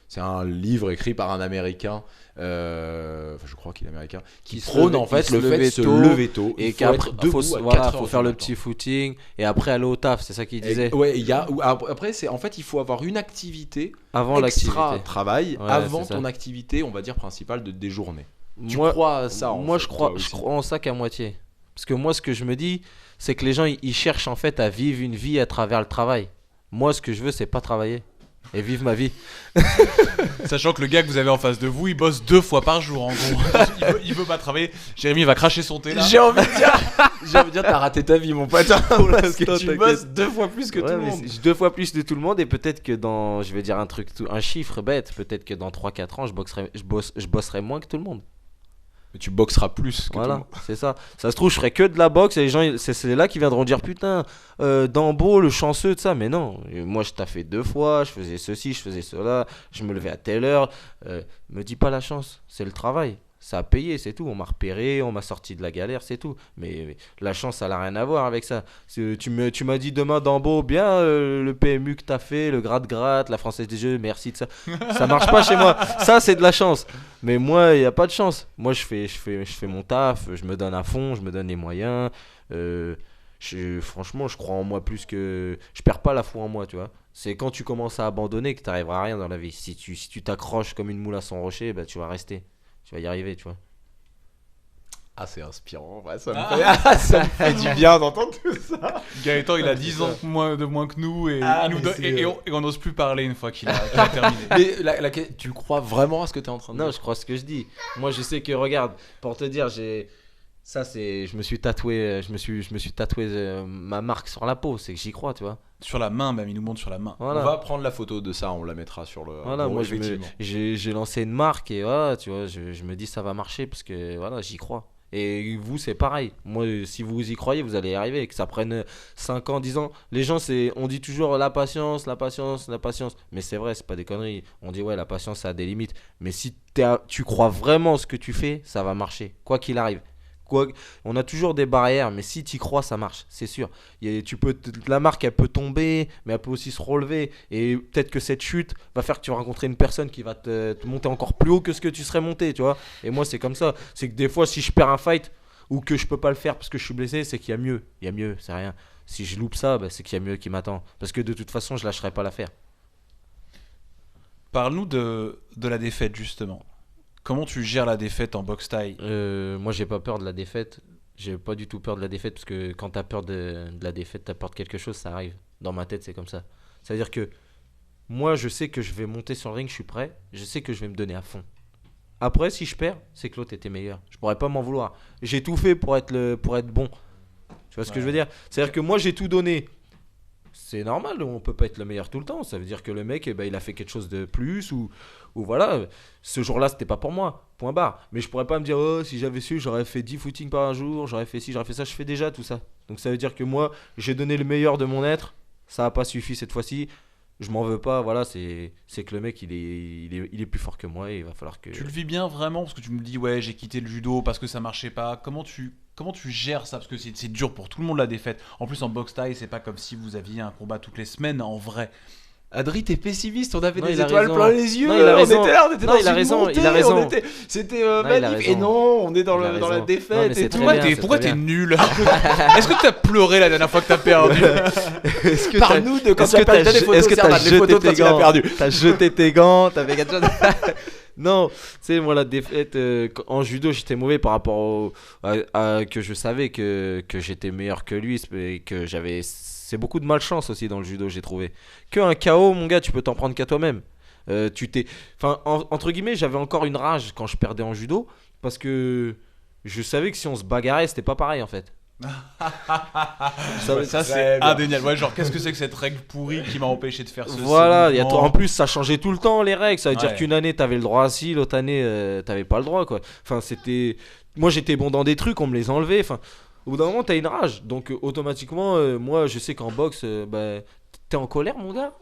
C'est un livre écrit par un Américain, je crois qu'il est américain, qui se prône levait- en fait qui le se fait de levait se tôt, lever tôt. Et Il faut qu'après, être debout à voilà, 4 heures faut du faire le matin. petit footing et après aller au taf. C'est ça qu'il disait. Ouais, après c'est en fait il faut avoir une activité Avant extra l'activité. travail Ouais, avant c'est ça. ton activité, on va dire principale des journées. Tu Moi, crois à ça moi fait, je crois, toi je aussi. crois en ça qu'à moitié. Parce que moi, ce que je me dis, c'est que les gens, ils cherchent en fait à vivre une vie à travers le travail. Moi, ce que je veux, c'est pas travailler et vivre ma vie. Sachant que le gars que vous avez en face de vous, il bosse 2 fois par jour en gros. Il veut pas travailler. Jérémy va cracher son thé là. J'ai envie de dire, t'as raté ta vie, mon pote. Parce que l'instant, tu t'inquiète. bosses 2 fois plus que Ouais, tout le mais monde. c'est 2 fois plus de tout le monde et peut-être que dans, je vais dire un chiffre bête, peut-être que dans 3-4 ans, je bosserai moins que tout le monde. Mais tu boxeras plus que tout le Voilà, monde. c'est ça. Ça se trouve, je ferai que de la boxe et les gens, c'est là qui viendront dire putain, Dambo, le chanceux, de ça. Mais non, moi je taffais 2 fois, je faisais ceci, je faisais cela, je me levais à telle heure. Me dis pas la chance, c'est le travail. Ça a payé, c'est tout. On m'a repéré, on m'a sorti de la galère, c'est tout. Mais la chance, ça n'a rien à voir avec ça. Tu m'as dit demain, Dambo, bien le PMU que t'as fait, le gratte-gratte, la Française des Jeux, merci de ça. Ça marche pas chez moi. Ça, c'est de la chance. Mais moi, il n'y a pas de chance. Moi, je fais mon taf, je me donne à fond, je me donne les moyens. Franchement, je crois en moi plus que. Je perds pas la foi en moi, tu vois. C'est quand tu commences à abandonner que tu n'arriveras à rien dans la vie. Si tu t'accroches comme une moule à son rocher, bah, tu vas rester. Tu vas y arriver, tu vois. Ah, c'est inspirant. Ouais, ça me fait du bien d'entendre tout ça. Gaëtan, il a 10 ans de moins que nous et, Ah, il nous mais donne- c'est, et on n'ose plus parler une fois qu'il a terminé. Mais tu crois vraiment à ce que t'es en train de Non, dire? je crois ce que je dis. Moi, je sais que, regarde, pour te dire, je me suis tatoué, ma marque sur la peau. C'est que j'y crois, tu vois. Sur la main même, il nous montre sur la main. Voilà. On va prendre la photo de ça, on la mettra sur le. Voilà, bon, moi effectivement. j'ai lancé une marque et voilà, tu vois, je me dis ça va marcher parce que voilà, j'y crois. Et vous, c'est pareil. Moi, si vous y croyez, vous allez y arriver. Que ça prenne 5 ans, 10 ans. Les gens, on dit toujours la patience, la patience, la patience. Mais c'est vrai, c'est pas des conneries. On dit ouais, la patience, ça a des limites. Mais si tu crois vraiment ce que tu fais, ça va marcher. Quoi qu'il arrive. On a toujours des barrières, mais si tu y crois, ça marche, c'est sûr. La marque, elle peut tomber, mais elle peut aussi se relever. Et peut-être que cette chute va faire que tu vas rencontrer une personne qui va te monter encore plus haut que ce que tu serais monté, tu vois. Et moi, c'est comme ça. C'est que des fois, si je perds un fight ou que je peux pas le faire parce que je suis blessé, c'est qu'il y a mieux. Il y a mieux, c'est rien. Si je loupe ça, bah, c'est qu'il y a mieux qui m'attend. Parce que de toute façon, je lâcherai pas l'affaire. Parle-nous de la défaite justement. Comment tu gères la défaite en boxe taille? Moi, j'ai pas peur de la défaite. J'ai pas du tout peur de la défaite parce que quand t'as peur de la défaite, t'as peur de quelque chose, ça arrive. Dans ma tête, c'est comme ça. C'est-à-dire que moi, je sais que je vais monter sur le ring, je suis prêt. Je sais que je vais me donner à fond. Après, si je perds, c'est que l'autre était meilleur. Je pourrais pas m'en vouloir. J'ai tout fait pour être bon. Tu vois ce que je veux dire? C'est-à-dire que moi, j'ai tout donné. C'est normal, on peut pas être le meilleur tout le temps. Ça veut dire que le mec, il a fait quelque chose de plus ou voilà. Ce jour-là, c'était pas pour moi. Point barre. Mais je pourrais pas me dire, oh, si j'avais su, j'aurais fait 10 footings par un jour, j'aurais fait ci, j'aurais fait ça. Je fais déjà tout ça. Donc ça veut dire que moi, j'ai donné le meilleur de mon être. Ça a pas suffi cette fois-ci. Je m'en veux pas. Voilà, c'est que le mec, il est plus fort que moi et il va falloir que. Tu le vis bien vraiment? Parce que tu me dis, ouais, j'ai quitté le judo parce que ça marchait pas. Comment tu gères ça? Parce que c'est dur pour tout le monde la défaite. En plus, en boxe taille, c'est pas comme si vous aviez un combat toutes les semaines en vrai. Adri, t'es pessimiste, on avait Non, des il a étoiles raison. plein les yeux, Non, il a raison. on était là, on était Non, dans il a une raison, montée, il a raison. C'était il a magnifique. Et raison. non, on est dans Il a la raison. défaite Non, mais et c'est tout. très bien. Pourquoi t'es très nul? Est-ce que t'as pleuré la dernière fois que t'as perdu? Est-ce que Parle-nous de quand est-ce tu que as perdu des photos, est-ce que certes, t'as des photos jeté de quand tes il a gants? perdu. T'as jeté tes gants, t'as fait quelque chose. Non, tu sais, moi, la défaite en judo, j'étais mauvais par rapport à que je savais que j'étais meilleur que lui et que j'avais. C'est beaucoup de malchance aussi dans le judo, j'ai trouvé. Un KO, mon gars, tu peux t'en prendre qu'à toi-même. Enfin, entre guillemets, j'avais encore une rage quand je perdais en judo parce que je savais que si on se bagarrait, c'était pas pareil en fait. Ça, Très c'est bien. indéniable. Ouais, genre, qu'est-ce que c'est que cette règle pourrie qui m'a empêché de faire ce Voilà, mouvement? en plus ça changeait tout le temps les règles. Ça veut dire Ouais. qu'une année t'avais le droit à ci, l'autre année t'avais pas le droit quoi. Enfin, moi j'étais bon dans des trucs, on me les enlevait. Enfin, au bout d'un moment, t'as une rage. Donc, automatiquement, moi, je sais qu'en boxe, t'es en colère, mon gars.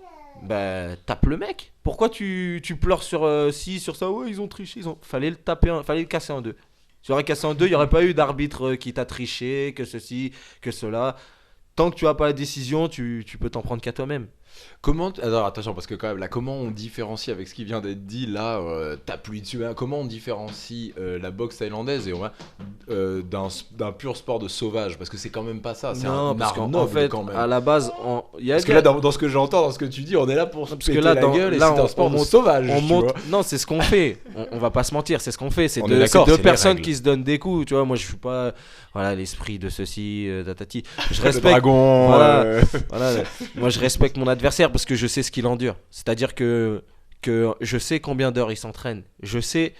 Bah, tape le mec. Pourquoi tu pleures sur sur ça? Ouais, ils ont triché. Fallait le taper, fallait le casser en deux. Tu l'aurais cassé en deux, il n'y aurait pas eu d'arbitre qui t'a triché, que ceci, que cela. Tant que tu n'as pas la décision, tu peux t'en prendre qu'à toi-même. Alors attention, parce que quand même là, comment on différencie avec ce qui vient d'être dit là, tape lui dessus, hein, comment on différencie la boxe thaïlandaise d'un pur sport de sauvage, parce que c'est quand même pas ça, c'est un parce art qu'en noble fait, quand même. à la base, parce que là, dans ce que j'entends, dans ce que tu dis, on est là pour se péter là, la gueule et c'est un sport de sauvage. Non, c'est ce qu'on fait. On va pas se mentir, c'est ce qu'on fait. C'est On deux, est d'accord, c'est deux c'est les personnes règles. qui se donnent des coups. Tu vois, moi je suis pas l'esprit de ceci, tatati. Je Le respecte. dragon. Voilà. Moi je respecte mon adversaire parce que je sais ce qu'il endure. C'est-à-dire que je sais combien d'heures il s'entraîne. Je sais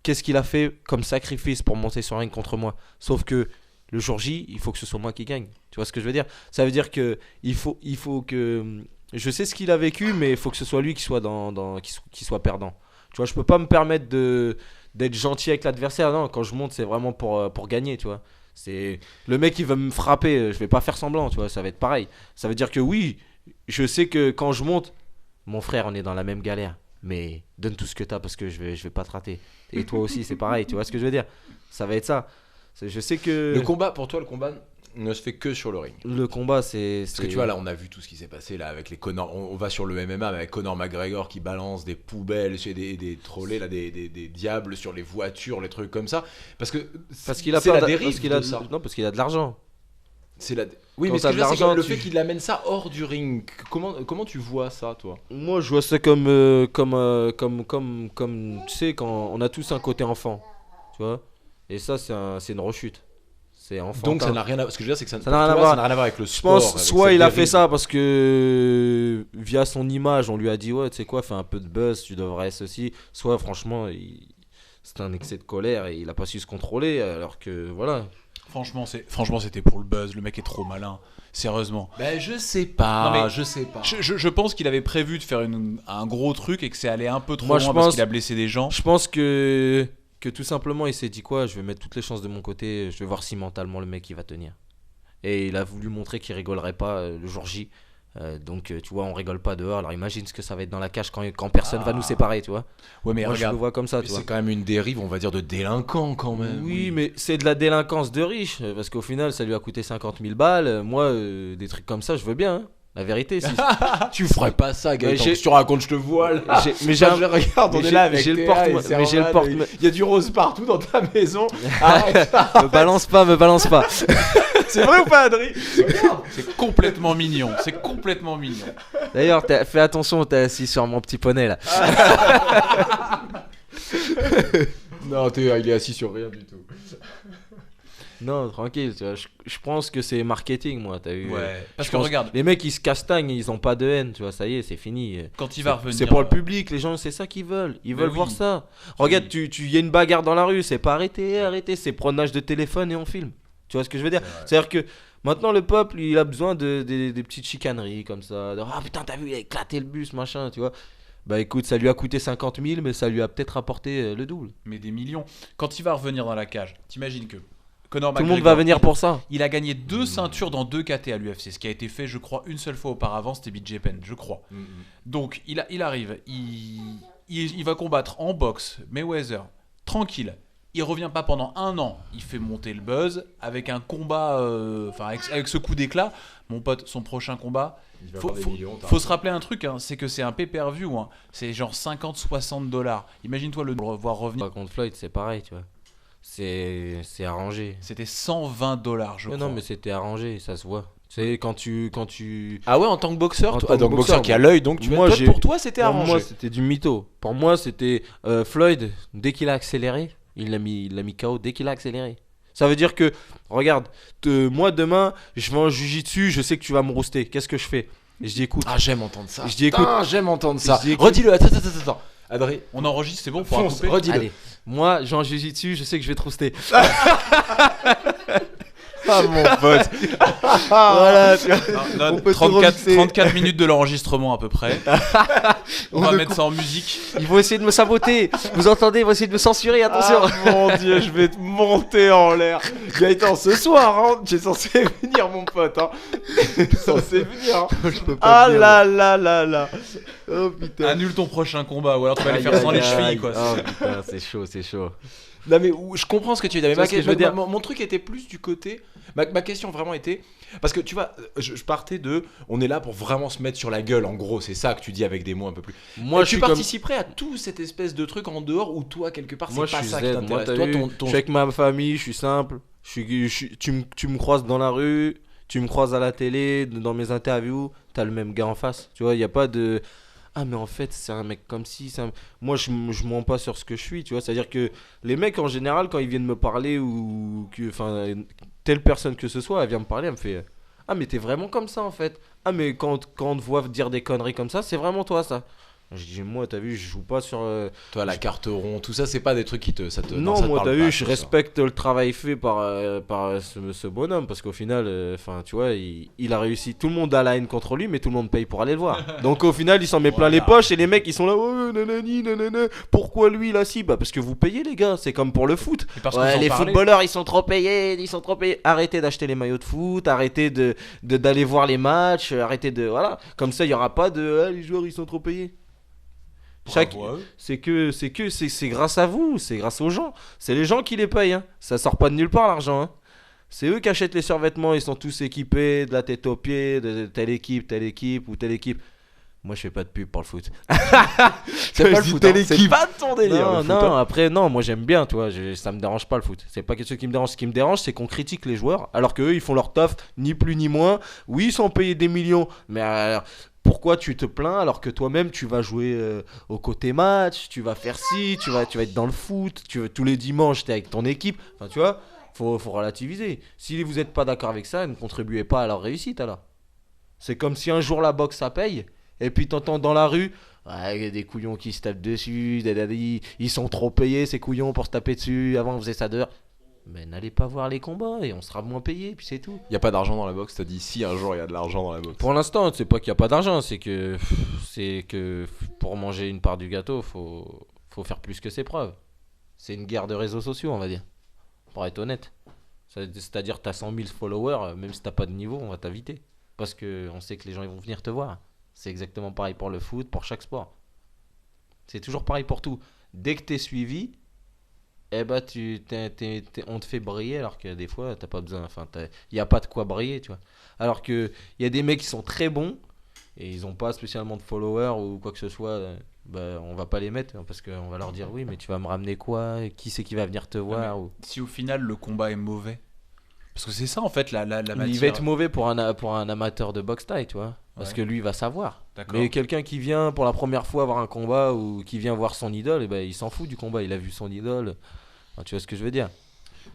qu'est-ce qu'il a fait comme sacrifice pour monter sur un ring contre moi. Sauf que le jour J, il faut que ce soit moi qui gagne. Tu vois ce que je veux dire? Ça veut dire que il faut que je sais ce qu'il a vécu, mais il faut que ce soit lui qui soit qui soit perdant. Tu vois, je peux pas me permettre d'être gentil avec l'adversaire. Non, quand je monte, c'est vraiment pour gagner, tu vois. C'est le mec qui va me frapper, je vais pas faire semblant, tu vois, ça va être pareil. Ça veut dire que oui, je sais que quand je monte, mon frère, on est dans la même galère, mais donne tout ce que t'as parce que je vais pas te rater. Et toi aussi, c'est pareil, tu vois ce que je veux dire? Ça va être ça. Je sais que Le combat, pour toi, le combat ne se fait que sur le ring. le combat, c'est Parce que tu vois, là, on a vu tout ce qui s'est passé là avec les Conor. On va sur le MMA mais avec Conor McGregor qui balance des poubelles chez des trollés, là, des diables sur les voitures, les trucs comme ça. Parce qu'il a c'est pas la d'a- dérive parce qu'il a de ça. non, parce qu'il a de l'argent. C'est la... Oui, Quand mais ce t'as que je veux de dire, c'est que l'argent, le tu- fait qu'il amène ça hors du ring, comment tu vois ça, toi? Moi, je vois ça comme tu sais, quand on a tous un côté enfant, tu vois. Et ça, c'est une rechute. C'est enfantin. Donc ça n'a rien à... Ce que je veux dire, c'est que ça Ça n'a rien à pour toi, voir. ça n'a rien à voir avec le Je sport. pense, avec soit cette il a dérive. fait ça parce que via son image, on lui a dit ouais, tu sais quoi, fais un peu de buzz, tu devrais ceci. Soit franchement, c'était un excès de colère et il a pas su se contrôler, alors que voilà. Franchement, c'était pour le buzz. Le mec est trop malin. Sérieusement. Ben je sais pas, Non, mais je sais pas. Je pense qu'il avait prévu de faire un gros truc et que c'est allé un peu trop Moi, je loin parce pense- qu'il a blessé des gens. Je pense que tout simplement, il s'est dit quoi, je vais mettre toutes les chances de mon côté, je vais voir si mentalement le mec il va tenir. Et il a voulu montrer qu'il rigolerait pas le jour J. Donc tu vois, on rigole pas dehors. Alors imagine ce que ça va être dans la cage quand personne va nous séparer, tu vois. Ouais, mais Moi je regarde. le vois comme ça, Mais tu vois. c'est quand même une dérive, on va dire, de délinquant quand même. Oui, mais c'est de la délinquance de riche, parce qu'au final, ça lui a coûté 50 000 balles. Moi, des trucs comme ça, je veux bien. Hein. La vérité, si. Tu ferais pas ça, Gaëtan. j'ai- Qu'est-ce que tu racontes, je te vois là. Mais j'ai un- Regarde, on mais est j'ai- là avec j'ai le Théa porte- et mais Servan, j'ai le porte- Il y a du rose partout dans ta maison. Arrête. me balance pas, me balance pas. C'est vrai ou pas, Adri? Regarde. C'est complètement mignon. C'est complètement mignon. D'ailleurs, fais attention, t'es assis sur mon petit poney là. Non, Théa, il est assis sur rien du tout. Non, tranquille, tu vois, je pense que c'est marketing, moi, t'as vu. Parce Je que pense- regarde, Les mecs, ils se castagnent, ils ont pas de haine, tu vois, ça y est, c'est fini. quand il va revenir. C'est pour le public, les gens, c'est ça qu'ils veulent. Ils Mais veulent oui. voir ça. Regarde, il y a une bagarre dans la rue, c'est pas arrêter, c'est prenage de téléphone et on filme. Tu vois ce que je veux dire? C'est-à-dire que maintenant, le peuple, il a besoin des petites chicaneries comme ça. Ah putain, t'as vu, il a éclaté le bus, machin, tu vois. Bah écoute, ça lui a coûté 50 000, mais ça lui a peut-être apporté le double. Mais des millions. Quand il va revenir dans la cage, t'imagines que Conor Tout le monde McGregor, va venir pour ça. il a gagné 2 ceintures dans 2 KT à l'UFC. Ce qui a été fait, je crois, une seule fois auparavant, c'était BJ Penn, je crois. Donc il arrive, il va combattre en boxe Mayweather, tranquille. Il revient pas pendant 1 an. Il fait monter le buzz avec un combat, avec ce coup d'éclat. Mon pote, son prochain combat. Faut se rappeler un truc, hein, c'est que c'est un pay-per-view. Hein. C'est genre 50-60 $. Imagine-toi le voir revenir. Pas contre Floyd, c'est pareil, tu vois. C'est arrangé. C'était 120 $, je Mais crois. non, mais c'était arrangé, ça se voit. Tu sais, quand tu... Ah ouais, en tant que boxeur, En toi, tant que donc boxeur boxeur, qui a l'œil, donc tu moi, toi, j'ai- pour toi c'était Pour arrangé. moi, c'était du mytho. Pour moi, c'était Floyd, dès qu'il a accéléré, il l'a mis KO dès qu'il a accéléré. Ça veut dire que, regarde, moi demain, je vais en jujitsu, je sais que tu vas me rouster. Qu'est-ce que je fais? Et je dis écoute, Ah, j'aime entendre ça. Je dis, écoute. Putain, j'aime entendre ça. Je dis, écoute. Redis-le. Attends. Adri, On enregistre, c'est bon pour fonce, couper. redis-le. allez, moi, je vais en jujitsu, je sais que je vais te rouster. Ah mon pote. Voilà, tu vois. Non, On peut tout 34, remixer. 34 minutes de l'enregistrement à peu près. On va me mettre ça en musique. Ils vont essayer de me saboter. Vous entendez? Ils vont essayer de me censurer. Attention. Ah mon dieu, je vais te monter en l'air. Gaëtan, ce soir, hein, tu es censé venir, mon pote. Hein. Tu es censé venir. Hein. Je peux pas Ah venir, là. Oh putain. Annule ton prochain combat ou alors tu vas les Aïe, faire sans aïe, les chevilles aïe. quoi. Oh putain, c'est chaud, c'est chaud. Non mais je comprends ce que tu veux dire. Mais Tu vois ce que je veux dire. mon truc était plus du côté. Ma question vraiment était parce que tu vois, je partais de. On est là pour vraiment se mettre sur la gueule. En gros, c'est ça que tu dis avec des mots un peu plus. Moi, Et je tu suis comme. participerais à tout cette espèce de truc en dehors où toi quelque part c'est Moi, pas je suis ça Z. qui Moi, t'intéresse. t'as Toi, vu, ton je suis avec ma famille, je suis simple. Tu me croises dans la rue, tu me croises à la télé, dans mes interviews, t'as le même gars en face. Tu vois, il n'y a pas de. Ah, mais en fait, c'est un mec comme si. Moi, je mens pas sur ce que je suis, tu vois. C'est-à-dire que les mecs, en général, quand ils viennent me parler ou que. Enfin, telle personne que ce soit, elle vient me parler, elle me fait. Ah, mais t'es vraiment comme ça, en fait. Ah, mais quand on te voit dire des conneries comme ça, c'est vraiment toi, ça. Je dis, moi, t'as vu, je joue pas sur. Toi, la carte rond, tout ça, c'est pas des trucs qui te. Ça te Non, ça te moi, parle t'as pas, vu, tout je ça. respecte le travail fait par ce bonhomme parce qu'au final, enfin, tu vois, il a réussi. Tout le monde a la haine contre lui, mais tout le monde paye pour aller le voir. Donc au final, il s'en met plein les poches et les mecs, ils sont là, oh, nanani, nanana. Pourquoi lui, là, si? Bah, parce que vous payez, les gars. C'est comme pour le foot. Et parce que Ouais, vous en les parlez. footballeurs, ils sont trop payés, Arrêtez d'acheter les maillots de foot, arrêtez d'aller voir les matchs, arrêtez de. Voilà. Comme ça, il y aura pas de. Ah, les joueurs, ils sont trop payés. Bravo à eux. C'est grâce à vous, c'est grâce aux gens. C'est les gens qui les payent, hein. Ça sort pas de nulle part l'argent, hein. C'est eux qui achètent les survêtements, ils sont tous équipés de la tête aux pieds, de telle équipe ou telle équipe. Moi, je fais pas de pub pour le foot. C'est pas le Je dis foot, telle hein. C'est équipe. pas ton délire. Non, le foot, non, hein. après, non, moi j'aime bien, tu vois, ça me dérange pas le foot. C'est pas quelque chose qui me dérange. Ce qui me dérange, c'est qu'on critique les joueurs, alors qu'eux, ils font leur taf, ni plus ni moins. Oui, ils sont payés des millions, mais pourquoi tu te plains alors que toi-même, tu vas jouer au côté match, tu vas faire ci, tu vas être dans le foot, tous les dimanches, t'es avec ton équipe. Enfin, tu vois, faut relativiser. Si vous êtes pas d'accord avec ça, ne contribuez pas à leur réussite, alors. C'est comme si un jour la boxe, ça paye. Et puis t'entends dans la rue, ouais, y a des couillons qui se tapent dessus, ils sont trop payés ces couillons pour se taper dessus, avant on faisait ça dehors. Mais n'allez pas voir les combats et on sera moins payé, puis c'est tout. Y a pas d'argent dans la boxe, t'as dit si un jour il y a de l'argent dans la boxe. Pour l'instant, c'est pas qu'il y a pas d'argent, c'est que pour manger une part du gâteau, faut faire plus que ses preuves. C'est une guerre de réseaux sociaux, on va dire, pour être honnête. C'est-à-dire t'as 100 000 followers, même si t'as pas de niveau, on va t'inviter. Parce que on sait que les gens ils vont venir te voir. C'est exactement pareil pour le foot, pour chaque sport. C'est toujours pareil pour tout. Dès que t'es suivi, eh ben on te fait briller alors que des fois t'as pas besoin. Enfin, y a pas de quoi briller, tu vois. Alors que y a des mecs qui sont très bons et ils ont pas spécialement de followers ou quoi que ce soit. Bah, on va pas les mettre hein, parce qu'on va leur dire oui, mais tu vas me ramener quoi? Qui c'est qui va venir te voir ou... Si au final le combat est mauvais. Parce que c'est ça en fait la matière. Il va être mauvais pour un amateur de boxe thaï, tu vois. Parce Ouais. que lui, il va savoir. D'accord. Mais quelqu'un qui vient pour la première fois voir un combat ou qui vient voir son idole, eh ben, il s'en fout du combat. Il a vu son idole. Enfin, tu vois ce que je veux dire?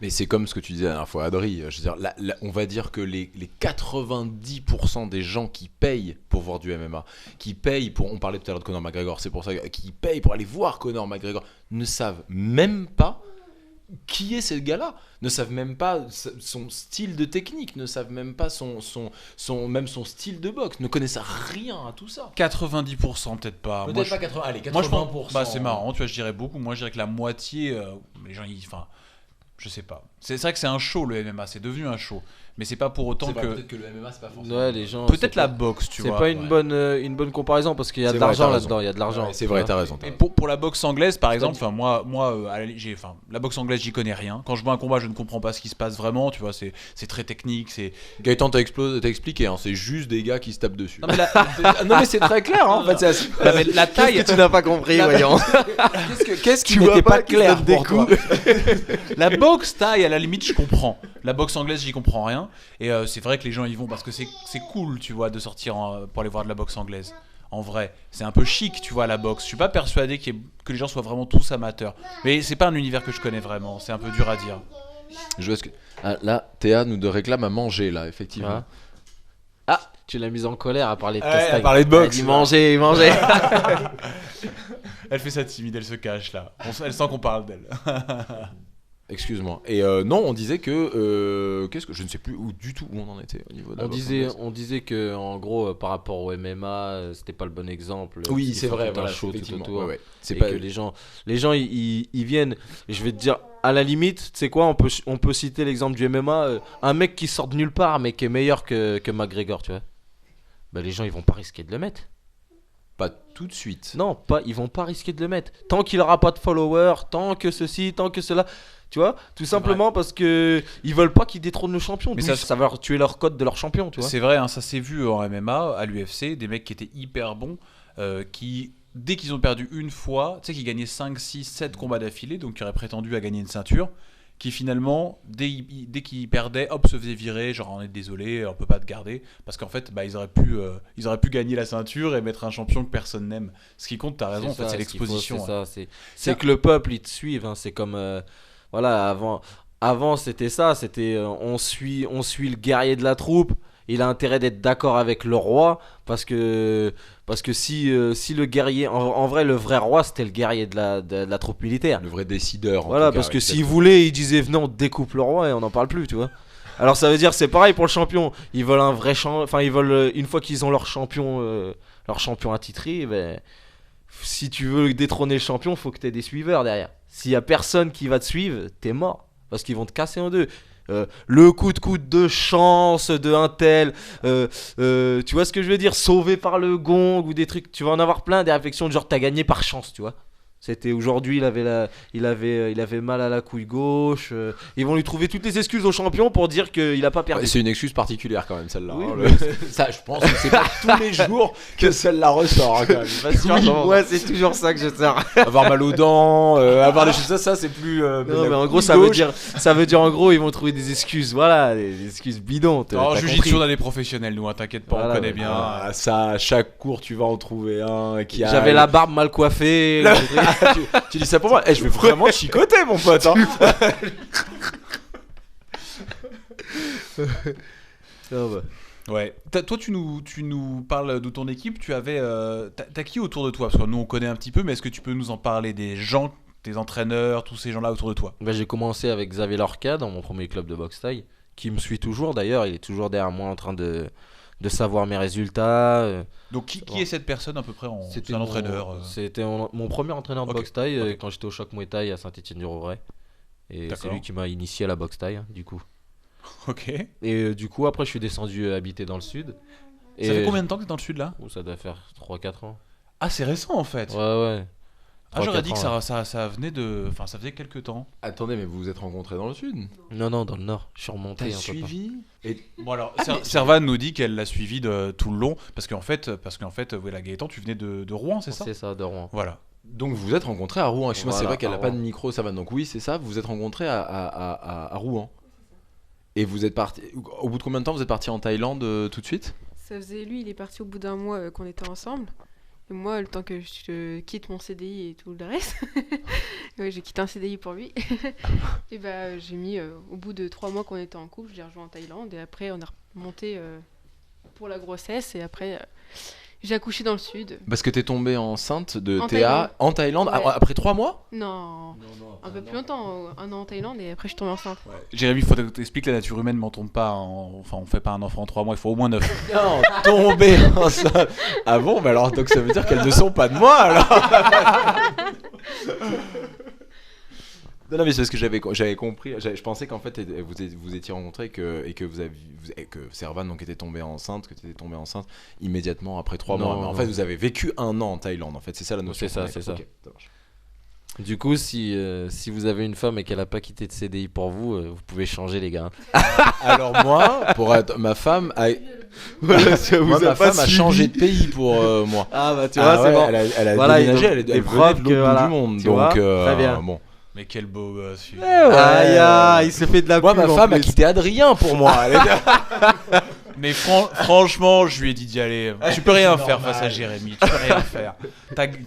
Mais c'est comme ce que tu disais la dernière fois, Adri. Je veux dire, on va dire que les 90% des gens qui payent pour voir du MMA, qui payent pour. On parlait tout à l'heure de Conor McGregor, c'est pour ça qui payent pour aller voir Conor McGregor, ne savent même pas qui est ce gars-là, ne savent même pas son style de technique, ne savent même pas même son style de boxe, ne connaissent rien à tout ça. 90% peut-être pas. Peut-être Moi, pas 80, allez, 80%. Moi je pense, bah c'est marrant, tu vois, je dirais beaucoup. Moi je dirais que la moitié, les gens, enfin, je sais pas. C'est vrai que c'est un show le MMA, c'est devenu un show. Mais c'est pas pour autant C'est pas- que. Peut-être que le MMA c'est pas forcément. Ouais, les gens. Peut-être c'est la pas- boxe, tu C'est vois. pas une bonne comparaison parce qu'il y a C'est de vrai, l'argent t'as raison. là-dedans. Il y a de l'argent. Ouais, c'est tu vrai, vois. t'as raison. Et pour la boxe anglaise, par exemple, enfin moi, la boxe anglaise, j'y connais rien. Quand je vois un combat, je ne comprends pas ce qui se passe vraiment. Tu vois, c'est très technique. C'est Gaëtan t'as expliqué, hein, c'est juste des gars qui se tapent dessus. non mais la, Non mais c'est très clair, hein, en fait, c'est assez- non, mais la taille. Qu'est-ce que tu n'as pas compris, La- voyons. Qu'est-ce qui Tu vois n'était pas pas qu'ils clair donnent des pour toi? La boxe taille, à la limite, je comprends. La boxe anglaise, j'y comprends rien. Et c'est vrai que les gens y vont parce que c'est cool, tu vois, de sortir pour aller voir de la boxe anglaise. En vrai, c'est un peu chic, tu vois, la boxe. Je suis pas persuadé que les gens soient vraiment tous amateurs. Mais c'est pas un univers que je connais vraiment. C'est un peu dur à dire. Je vois ce que... Ah, là, Théa nous réclame à manger, là, effectivement. Hein. Ah, tu l'as mise en colère à parler de Ouais, castagne. à parler de boxe. Elle dit manger, manger. Elle fait ça timide, elle se cache là. Elle sent qu'on parle d'elle. Excuse-moi. Et non, on disait que qu'est-ce que je ne sais plus du tout où on en était au niveau de la boxe anglaise. On disait que en gros par rapport au MMA, c'était pas le bon exemple. Oui, Il c'est faut vrai, tout un voilà, show tout effectivement. autour. Ouais. C'est Et pas que les gens ils viennent. Et je vais te dire, à la limite, tu sais quoi, on peut citer l'exemple du MMA, un mec qui sort de nulle part mais qui est meilleur que McGregor, tu vois. Bah les gens ils vont pas risquer de le mettre. pas tout de suite. Non, ils vont pas risquer de le mettre. Tant qu'il aura pas de followers, tant que ceci, tant que cela. Tu vois, tout simplement parce que ils veulent pas qu'ils détrônent le champion. Mais Mais ça ça va tuer leur code de leur champion, tu vois. C'est vrai, hein, ça s'est vu en MMA, à l'UFC, des mecs qui étaient hyper bons, qui, dès qu'ils ont perdu une fois, tu sais, qui gagnaient 5, 6, 7 combats d'affilée, donc qui auraient prétendu à gagner une ceinture, qui finalement, dès qu'ils perdaient, hop, se faisaient virer, genre on est désolé, on peut pas te garder, parce qu'en fait, bah, ils auraient pu gagner la ceinture et mettre un champion que personne n'aime. Ce qui compte, t'as raison, en fait, c'est l'exposition. C'est que le peuple, il te suive, hein, c'est comme... voilà, avant c'était ça, c'était on suit le guerrier de la troupe. Il a intérêt d'être d'accord avec le roi parce que si le guerrier en vrai le vrai roi c'était le guerrier de la troupe militaire. Le vrai décideur. Voilà, parce que s'il voulait, il disait venez on découpe le roi et on n'en parle plus, tu vois. Alors ça veut dire c'est pareil pour le champion. Ils veulent un vrai ils veulent une fois qu'ils ont leur champion attitré, ben si tu veux détrôner le champion, faut que tu aies des suiveurs derrière. S'il y a personne qui va te suivre, t'es mort parce qu'ils vont te casser en deux. Le coup de chance de un tel, tu vois ce que je veux dire, sauvé par le gong ou des trucs, tu vas en avoir plein des réflexions de genre t'as gagné par chance, tu vois. C'était aujourd'hui, il avait mal à la couille gauche. Ils vont lui trouver toutes les excuses au champion pour dire qu'il a pas perdu. C'est une excuse particulière quand même celle-là. Oui, hein, ça, je pense que c'est pas tous les jours que celle-là ressort. Hein, quand même. Oui, ouais, c'est toujours ça que je sers. Avoir mal aux dents, avoir des choses ça c'est plus. Non, mais en gros, ça veut dire en gros, ils vont trouver des excuses, voilà, des excuses bidons. En jiu-jitsu, on a des professionnels, nous, hein, t'inquiète pas, Voilà, on connaît bien. Ça, à chaque cours, tu vas en trouver un qui a. J'avais la barbe mal coiffée. tu dis ça pour moi. Je vais vraiment te chicoter, mon pote. Hein. Ouais. Toi, tu nous parles de ton équipe. Tu avais, t'as qui autour de toi? Parce que nous, on connaît un petit peu, mais est-ce que tu peux nous en parler des gens, tes entraîneurs, tous ces gens-là autour de toi? J'ai commencé avec Xavier Lorca dans mon premier club de boxe thaï, qui me suit toujours d'ailleurs. Il est toujours derrière moi en train de savoir mes résultats. Donc qui est cette personne à peu près C'était un entraîneur C'était mon premier entraîneur de boxe thaï ok. quand j'étais au Choc Muay Thai à Saint-Étienne-du-Rouvray. Et D'accord. c'est lui qui m'a initié à la boxe thaï, du coup. Ok. Et du coup, après, je suis descendu habiter dans le sud. Ça fait combien de temps que t'es dans le sud là? Ça doit faire 3-4 ans. Ah, c'est récent en fait. Ouais. Ah, j'aurais dit que 3-4 ans, ça venait de. Enfin, ça faisait quelques temps. Attendez, mais vous vous êtes rencontrés dans le sud? Non, dans le nord. Je suis remonté un peu. Bon, alors, Servan nous dit qu'elle l'a suivi de tout le long. Parce qu'en fait, voilà, Gaëtan, tu venais de Rouen, c'est ça? C'est ça, de Rouen. Voilà. Donc vous vous êtes rencontrés à Rouen. Excuse-moi, c'est Voilà, vrai qu'elle à n'a pas de Rouen. micro, ça va. Donc oui, c'est ça. Vous vous êtes rencontrés à Rouen. Et vous êtes parti. Au bout de combien de temps vous êtes parti en Thaïlande tout de suite? Ça faisait, lui, il est parti au bout d'un mois qu'on était ensemble. Et moi, le temps que je quitte mon CDI et tout le reste, ouais, j'ai quitté un CDI pour lui. Et bah, j'ai mis, au bout de 3 mois qu'on était en couple, je l'ai rejoint en Thaïlande. Et après, on a remonté pour la grossesse. Et après, j'ai accouché dans le sud. Parce que t'es tombée enceinte de En Théa Thaïlande. en Thaïlande Ouais. après 3 mois? Non, un peu plus longtemps, 1 an en Thaïlande. Et après, je suis tombée enceinte. Jérémy, il faut t'expliquer que la nature humaine m'en tombe pas. Enfin, on fait pas un enfant en 3 mois, il faut au moins 9. Non, tombée enceinte. Ah bon, bah alors donc ça veut dire qu'elles ne sont pas de moi alors. Non, mais c'est parce que j'avais compris. Je pensais qu'en fait vous étiez rencontrés et que que Servan donc était tombée enceinte, que tu étais tombée enceinte immédiatement après 3 Non, mois. Mais en non. fait vous avez vécu 1 an en Thaïlande. En fait c'est ça la notion. C'est ça, Ok, c'est ça. ok, ça marche. Du coup, si vous avez une femme et qu'elle a pas quitté de CDI pour vous, vous pouvez changer, les gars. Alors moi, pour être ma femme, Voilà, ça moi, ma femme a changé de pays pour moi. Ah bah tu Ah vois, c'est ouais, bon. Elle a Voilà, déménagé, donc, elle des venait preuves de que, l'autre bout voilà, du monde. tu Donc vois, très bien. bon. Mais quel beau gosse. lui. Aïe, aïe, il se fait de la Moi, pub ma en femme a plus. quitté Adrien pour moi. Mais franchement, je lui ai dit d'y aller. Tu peux rien faire face à Jérémy. Tu peux rien faire.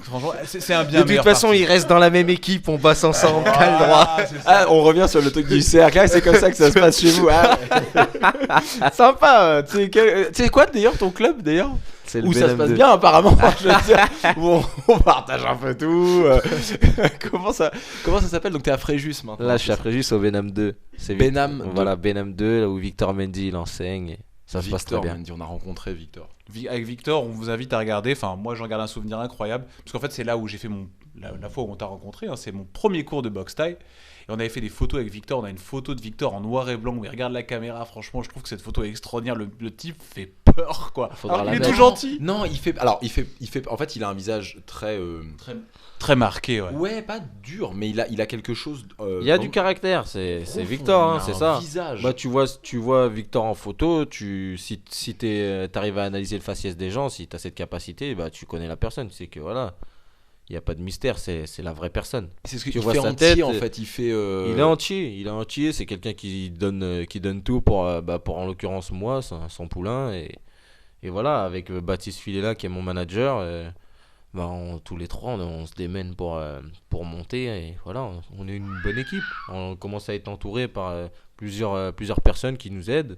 Franchement, c'est un bien De toute meilleur façon, parti. ils restent dans la même équipe, on bosse ensemble, t'as le droit. Ah, c'est ça. Ah, on revient sur le truc du cercle. Ah, c'est comme ça que ça se passe chez vous. Ah, ouais. Sympa. Tu sais quoi d'ailleurs ton club d'ailleurs C'est le où ça se Venom passe 2. bien apparemment. Je veux dire, où on partage un peu tout. Comment ça s'appelle? Donc t'es à Fréjus maintenant. Là, je suis à Fréjus au Venom 2. C'est Benham 2. Voilà, Benham 2, là où Victor Mendy il enseigne. Et ça se passe très Victor bien. Mendy, on a rencontré Victor. Avec Victor, on vous invite à regarder. Enfin, moi, j'en garde un souvenir incroyable. Parce qu'en fait, c'est là où j'ai fait la fois où on t'a rencontré. Hein, c'est mon premier cours de boxe thaï. Et on avait fait des photos avec Victor. On a une photo de Victor en noir et blanc où il regarde la caméra. Franchement, je trouve que cette photo est extraordinaire. Le type fait peur, quoi. Faudra Alors, la il est mettre. tout gentil. Non, il fait. Alors, il fait. En fait, il a un visage très. Très marqué, ouais. Ouais, pas dur, mais il a quelque chose. Il y a du caractère, c'est Victor, hein, c'est ça. Visage. Bah, tu vois Victor en photo, si t'arrives à analyser le faciès des gens, si t'as cette capacité, bah, tu connais la personne. Tu sais que voilà, il n'y a pas de mystère, c'est la vraie personne. C'est ce tu qu'il vois fait sa entier tête, en fait. Il fait. Il est entier, c'est quelqu'un qui donne tout pour en l'occurrence moi, son poulain. Et voilà, avec Baptiste Filela qui est mon manager, tous les trois on se démène pour monter. Et voilà, on est une bonne équipe. On commence à être entouré par plusieurs personnes qui nous aident.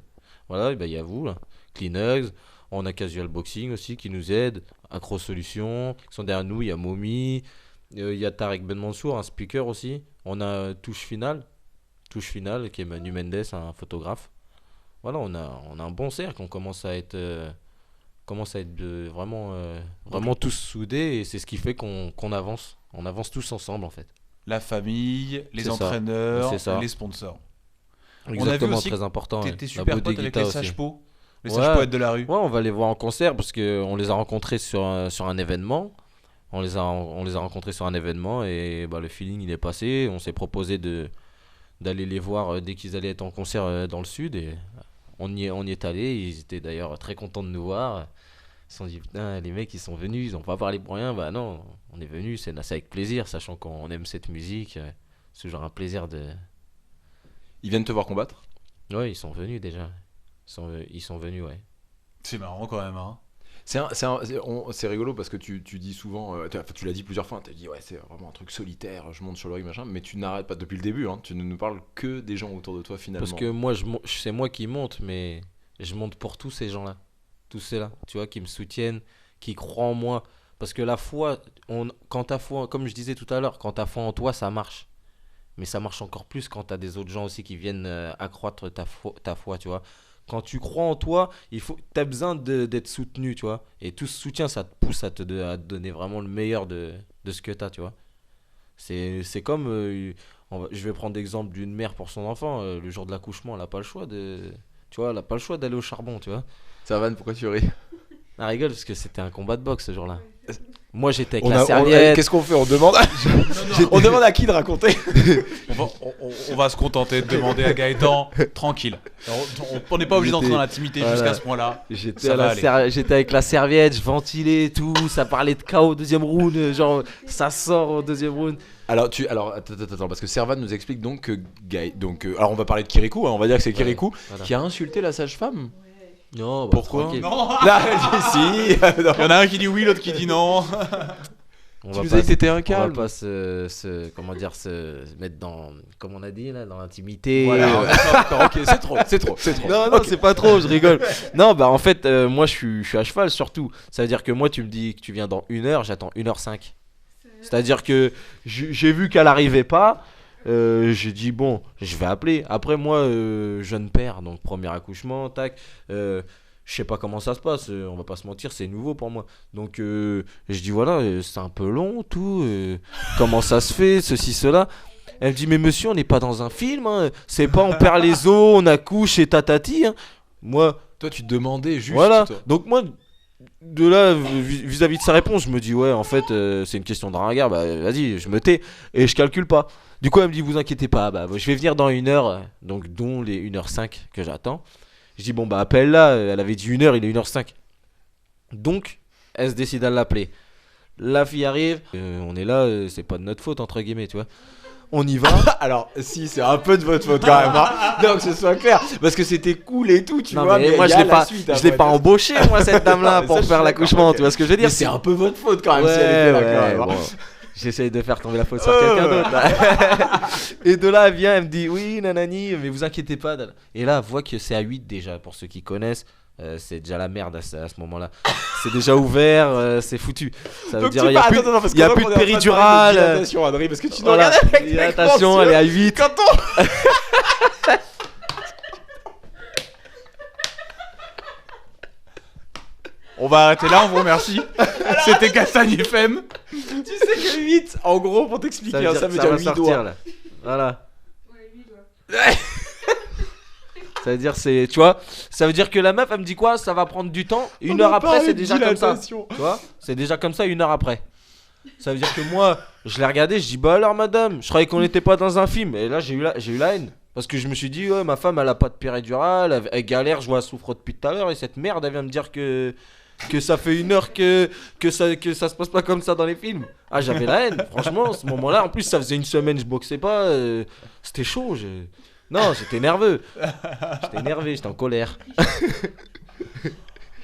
Voilà, il y a vous, là, Kleenex. On a Casual Boxing aussi qui nous aide, Acro Solutions, qui sont derrière nous. Il y a Momi, il y a Tarek Ben Mansour, un speaker aussi. On a Touche Finale qui est Manu Mendes, un photographe. Voilà, on a un bon cercle. On commence à être vraiment tous soudés et c'est ce qui fait qu'on avance. On avance tous ensemble en fait. La famille, les C'est ça. entraîneurs, C'est ça. les sponsors. Exactement, aussi très important. T'étais La super pote avec Bodeguita les aussi. sages-pots. Les Ouais. sages-poètes de la rue. Ouais, on va les voir en concert parce qu'on les a rencontrés sur un événement. On les a rencontrés sur un événement et le feeling il est passé. On s'est proposé d'aller les voir dès qu'ils allaient être en concert dans le sud et on y est allé. Ils étaient d'ailleurs très contents de nous voir. Ils se sont dit putain, les mecs ils sont venus, ils ont pas parlé pour rien. Bah non, on est venus, c'est avec plaisir, sachant qu'on aime cette musique. C'est toujours un plaisir de. Ils viennent te voir combattre. Ouais, ils sont venus déjà. Ils sont venus, ouais. C'est marrant quand même, hein. C'est rigolo parce que tu dis souvent, tu l'as dit plusieurs fois, tu as dit ouais c'est vraiment un truc solitaire, je monte sur le ring machin, mais tu n'arrêtes pas depuis le début, hein, tu ne nous parles que des gens autour de toi finalement. Parce que moi, c'est moi qui monte, mais je monte pour tous ces gens-là. Tous ceux-là, tu vois, qui me soutiennent, qui croient en moi. Parce que la foi, quand t'as foi, comme je disais tout à l'heure, quand t'as foi en toi, ça marche. Mais ça marche encore plus quand t'as des autres gens aussi qui viennent accroître ta foi, tu vois. Quand tu crois en toi, t'as besoin d'être soutenu, tu vois. Et tout ce soutien, ça te pousse à te donner vraiment le meilleur de ce que t'as, tu vois. C'est comme, je vais prendre l'exemple d'une mère pour son enfant. Le jour de l'accouchement, elle n'a pas le choix d'aller au charbon, tu vois. Servan, pourquoi tu ris? Elle rigole parce que c'était un combat de boxe ce jour-là. Moi j'étais avec On la a- serviette. Qu'est-ce qu'on fait? On demande on demande à qui de raconter? On va se contenter de demander à Gaëtan, tranquille. On n'est pas obligé d'entrer dans l'intimité Voilà. jusqu'à ce point-là. J'étais, Ça va aller. j'étais avec la serviette, je ventilais tout, ça parlait de KO au deuxième round, genre ça sort au deuxième round. Alors attends, parce que Servan nous explique donc que alors on va parler de Kirikou, hein, on va dire que c'est Kirikou Voilà. qui a insulté la sage-femme. Non, Pourquoi? tranquille. Non. Là, elle dit si. Il y en a un qui dit oui, l'autre qui dit non. On Tu va nous pas as dit que t'étais un On va calme. pas se mettre dans, comme on a dit là, dans l'intimité. Voilà, d'accord, ok, c'est trop. Non, non, c'est pas trop, je rigole. Non, bah en fait, moi je suis à cheval surtout. Ça veut dire que moi, tu me dis que tu viens dans 1h, j'attends 1h05. C'est-à-dire que j'ai vu qu'elle arrivait pas. J'ai dit, bon, je vais appeler. Après, moi, jeune père, donc premier accouchement, tac. Je sais pas comment ça se passe, on va pas se mentir, c'est nouveau pour moi. Donc, je dis, voilà, c'est un peu long, tout. Comment ça se fait, ceci, cela. Elle me dit, mais monsieur, on n'est pas dans un film, hein. C'est pas on perd les os, on accouche et tatati. Hein. Moi, Toi, tu te demandais juste. voilà. toi. Donc, moi, de là, vis-à-vis de sa réponse, je me dis, ouais, en fait, c'est une question de ringard, bah vas-y, je me tais et je calcule pas. Du coup, elle me dit, vous inquiétez pas, bah, je vais venir dans 1h, donc dont les 1h05 que j'attends. Je dis, bon, bah appelle-la, elle avait dit 1h, il est 1h05. Donc, elle se décide à l'appeler. La fille arrive, on est là, c'est pas de notre faute, entre guillemets, tu vois. on y va. Alors, si, c'est un peu de votre faute quand même. Hein. Non, que ce soit clair. Parce que c'était cool et tout, tu Non, vois. mais moi il y je a l'ai la pas, suite je après. l'ai pas embauché moi cette dame-là Non, mais pour ça, je faire suis l'accouchement, d'accord, ok. tu vois ce que je veux dire. Mais c'est un peu votre faute quand même si elle était là quand même. Hein. bon. J'essaye de faire tomber la faute sur quelqu'un d'autre. Là. Et de là, elle vient, elle me dit oui, nanani, mais vous inquiétez pas. Et là, elle voit que c'est à 8 déjà, pour ceux qui connaissent. C'est déjà la merde à ce moment-là. C'est déjà ouvert, c'est foutu. Ça veut Donc dire tu il y a parles- plus, attends, parce il y a que plus là, de on est en train parler péridurale. de dilatation, Adrien, parce que tu nous Voilà, regardes avec des dilatation, grands elle est yeux. à 8. Quand on... On va arrêter là, on vous remercie. C'était Castagne FM. Tu sais que 8, en gros, pour t'expliquer, ça veut ça dire va 8 sortir doigts. là. Voilà. Ça veut dire c'est, tu vois, ça veut dire que la meuf elle me dit quoi, ça va prendre du temps. Une heure après c'est déjà comme ça. Tu vois, c'est déjà comme ça une heure après. Ça veut dire que moi, je l'ai regardé, je dis bah alors madame, je croyais qu'on n'était pas dans un film. Et là j'ai eu la haine parce que je me suis dit ouais ma femme elle a pas de péridurale, elle galère, je vois elle souffre depuis tout à l'heure et cette merde elle vient me dire que ça fait une heure que ça se passe pas comme ça dans les films. Ah j'avais la haine, franchement, à ce moment-là, en plus ça faisait une semaine je boxais pas, c'était chaud. Non, j'étais nerveux. J'étais énervé, j'étais en colère.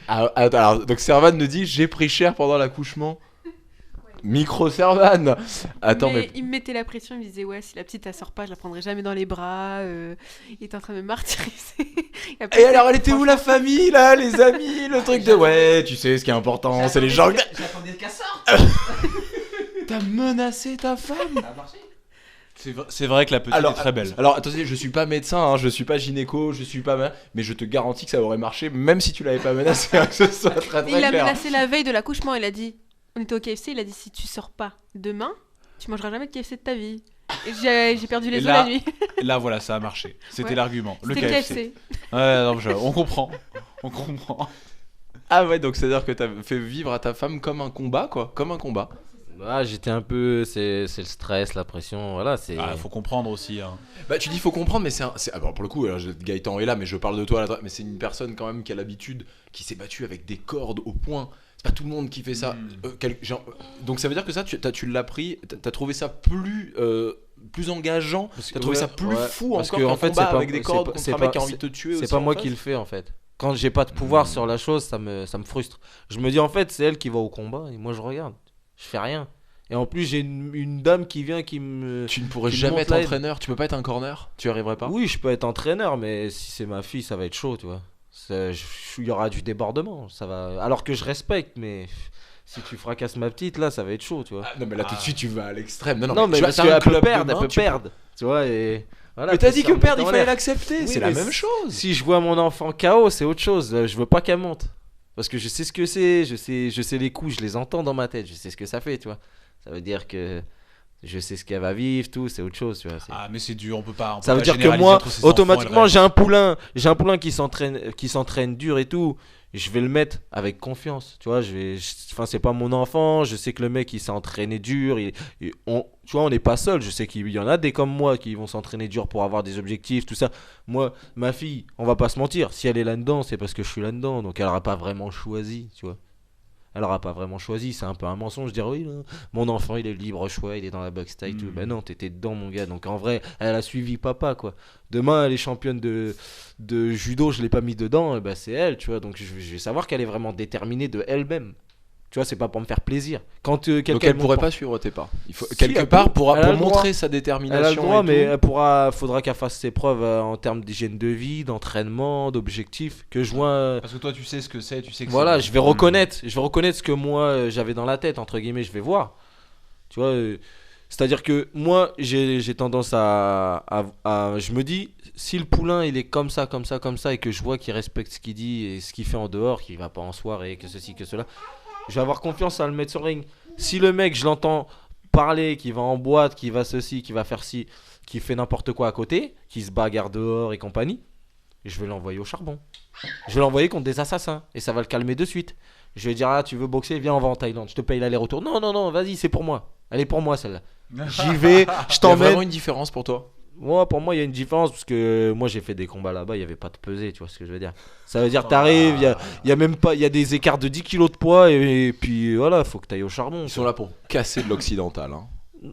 Alors, donc Servan nous dit j'ai pris cher pendant l'accouchement. Micro Servan. Attends, mais. Il me mettait la pression, il me disait ouais, si la petite elle sort pas, je la prendrai jamais dans les bras. Il était en train de me martyriser. Et alors, elle était où la famille là, les amis, le truc de ouais, tu sais, ce qui est important, c'est les gens. J'attendais qu'elle sorte. T'as menacé ta femme. C'est vrai que la petite est très belle. Alors attendez, je suis pas médecin, hein, je suis pas gynéco, je suis pas mais je te garantis que ça aurait marché même si tu l'avais pas menacé, hein, que ce soit très très Il a clair. menacé la veille de l'accouchement, il a dit, on était au KFC, il a dit si tu sors pas demain, tu mangeras jamais de KFC de ta vie. Et j'ai perdu les os la nuit. Là voilà, ça a marché. C'était Ouais. l'argument. Le C'était KFC. Ouais, non, on comprend. On comprend. Ah ouais, donc c'est à dire que t'as fait vivre à ta femme comme un combat quoi, comme un combat. Ah, j'étais un peu, c'est le stress, la pression, voilà, c'est. Ah, faut comprendre aussi. Hein. Bah tu dis faut comprendre, mais alors, pour le coup, alors, Gaëtan est là, mais je parle de toi, mais c'est une personne quand même qui a l'habitude, qui s'est battue avec des cordes au poing. C'est pas tout le monde qui fait ça. Donc ça veut dire que ça, tu l'as pris, t'as trouvé ça plus engageant, t'as trouvé ça plus fou parce encore que qu'un en fait, combat c'est pas- avec des cordes c'est contre un pas- mec qui a envie de te tuer. C'est aussi pas en moi face. qui le fais en fait. Quand j'ai pas de pouvoir sur la chose, ça me frustre. Je me dis en fait, c'est elle qui va au combat et moi je regarde. Je fais rien. Et en plus, j'ai une dame qui vient qui me. Tu ne pourrais qui me jamais montre être la haine. entraîneur, tu peux pas être un corner, tu arriverais pas. Oui, je peux être entraîneur, mais si c'est ma fille, ça va être chaud, tu vois. Il y aura du débordement. Ça va. Alors que je respecte, mais si tu fracasses ma petite, là, ça va être chaud, tu vois. Ah, non mais là tout de suite tu vas à l'extrême. Non, mais tu parce vas- t'as un qu'elle peut club perdre, demain, elle peut tu peux- perdre. Tu vois, et. Voilà, Mais t'as puis dit ça que remet perdre, il en fallait l'air. l'accepter, Oui, c'est la mais même chose. Si je vois mon enfant KO, c'est autre chose. Je veux pas qu'elle monte. Parce que je sais ce que c'est, je sais les coups, je les entends dans ma tête, je sais ce que ça fait, tu vois. Ça veut dire que je sais ce qu'elle va vivre, tout, c'est autre chose, tu vois. Ah, mais c'est dur, on peut pas. Ça veut dire que moi, automatiquement, j'ai un poulain qui s'entraîne dur et tout. Je vais le mettre avec confiance, tu vois. Enfin, c'est pas mon enfant. Je sais que le mec, il s'est entraîné dur. Tu vois, on n'est pas seul. Je sais qu'il y en a des comme moi qui vont s'entraîner dur pour avoir des objectifs, tout ça. Moi, ma fille, on va pas se mentir. Si elle est là-dedans, c'est parce que je suis là-dedans. Donc, elle aura pas vraiment choisi, tu vois. Elle aura pas vraiment choisi, c'est un peu un mensonge de dire oui, là, mon enfant il est libre choix, il est dans la boxe taille, tout. Ben non, t'étais dedans mon gars, donc en vrai, elle a suivi papa quoi. Demain elle est championne de judo, je l'ai pas mis dedans, et ben c'est elle, tu vois, donc je vais savoir qu'elle est vraiment déterminée de elle-même. Tu vois, c'est pas pour me faire plaisir. Quand quelqu'un Donc elle monte pourrait par- pas suivre tes pas. Il faut Si, quelque elle part peut. pour Elle a le montrer droit. sa détermination. Elle a le droit, et mais tout. faudra qu'elle fasse ses preuves en termes d'hygiène de vie, d'entraînement, d'objectifs, que je vois. Parce que toi, tu sais ce que c'est, tu sais que Voilà, c'est. je vais reconnaître ce que moi j'avais dans la tête, entre guillemets, je vais voir. Tu vois, c'est-à-dire que moi j'ai tendance je me dis, si le poulain il est comme ça, et que je vois qu'il respecte ce qu'il dit et ce qu'il fait en dehors, qu'il va pas en soirée, que ceci, que cela, je vais avoir confiance à le mettre sur le ring. Si le mec, je l'entends parler, qui va en boîte, qui va ceci, qui va faire ci, qui fait n'importe quoi à côté, qui se bagarre dehors et compagnie, je vais l'envoyer au charbon. Je vais l'envoyer contre des assassins et ça va le calmer de suite. Je vais dire, ah, tu veux boxer, viens, on va en Thaïlande, je te paye l'aller-retour. Non, vas-y, c'est pour moi. Elle est pour moi celle-là. J'y vais, je Il y a t'emmène. vraiment une différence pour toi. Moi, pour moi, il y a une différence parce que moi, j'ai fait des combats là-bas, il n'y avait pas de pesée, tu vois ce que je veux dire. Ça veut dire, t'arrives, il y a même pas, il y a des écarts de 10 kilos de poids et puis voilà, faut que t'ailles au charbon. Ils sont là pour casser de l'occidental. Hein.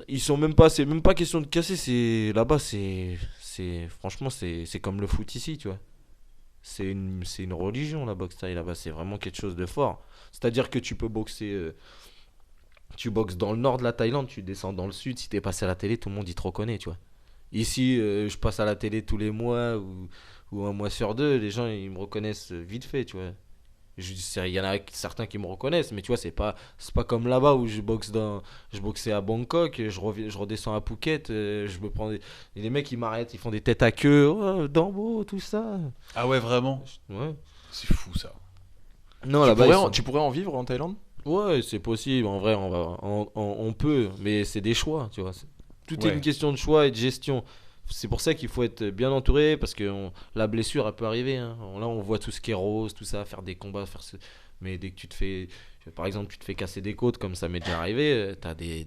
Ils sont même pas, c'est même pas question de casser, là-bas, franchement, c'est comme le foot ici, tu vois. C'est une religion, la boxe thaï, là-bas, c'est vraiment quelque chose de fort. C'est-à-dire que tu peux boxer, tu boxes dans le nord de la Thaïlande, tu descends dans le sud, si t'es passé à la télé, tout le monde y te reconnaît, tu vois. Ici, je passe à la télé tous les mois ou un mois sur deux, les gens, ils me reconnaissent vite fait, tu vois. Il y en a certains qui me reconnaissent, mais tu vois, c'est pas comme là-bas où je boxais à Bangkok, je redescends à Phuket, je me prends et les mecs ils m'arrêtent, ils font des têtes à queue, oh, Dambo, tout ça. Ah ouais, vraiment? Ouais. C'est fou ça. Non, là-bas, Tu pourrais en vivre en Thaïlande? ouais, c'est possible, en vrai, on peut, mais c'est des choix, tu vois. Tout est Ouais. une question de choix et de gestion. C'est pour ça qu'il faut être bien entouré parce que la blessure elle peut arriver, hein. Là on voit tout ce qui est rose, tout ça, faire des combats, mais dès que tu te fais, par exemple, tu te fais casser des côtes comme ça m'est déjà arrivé, t'as des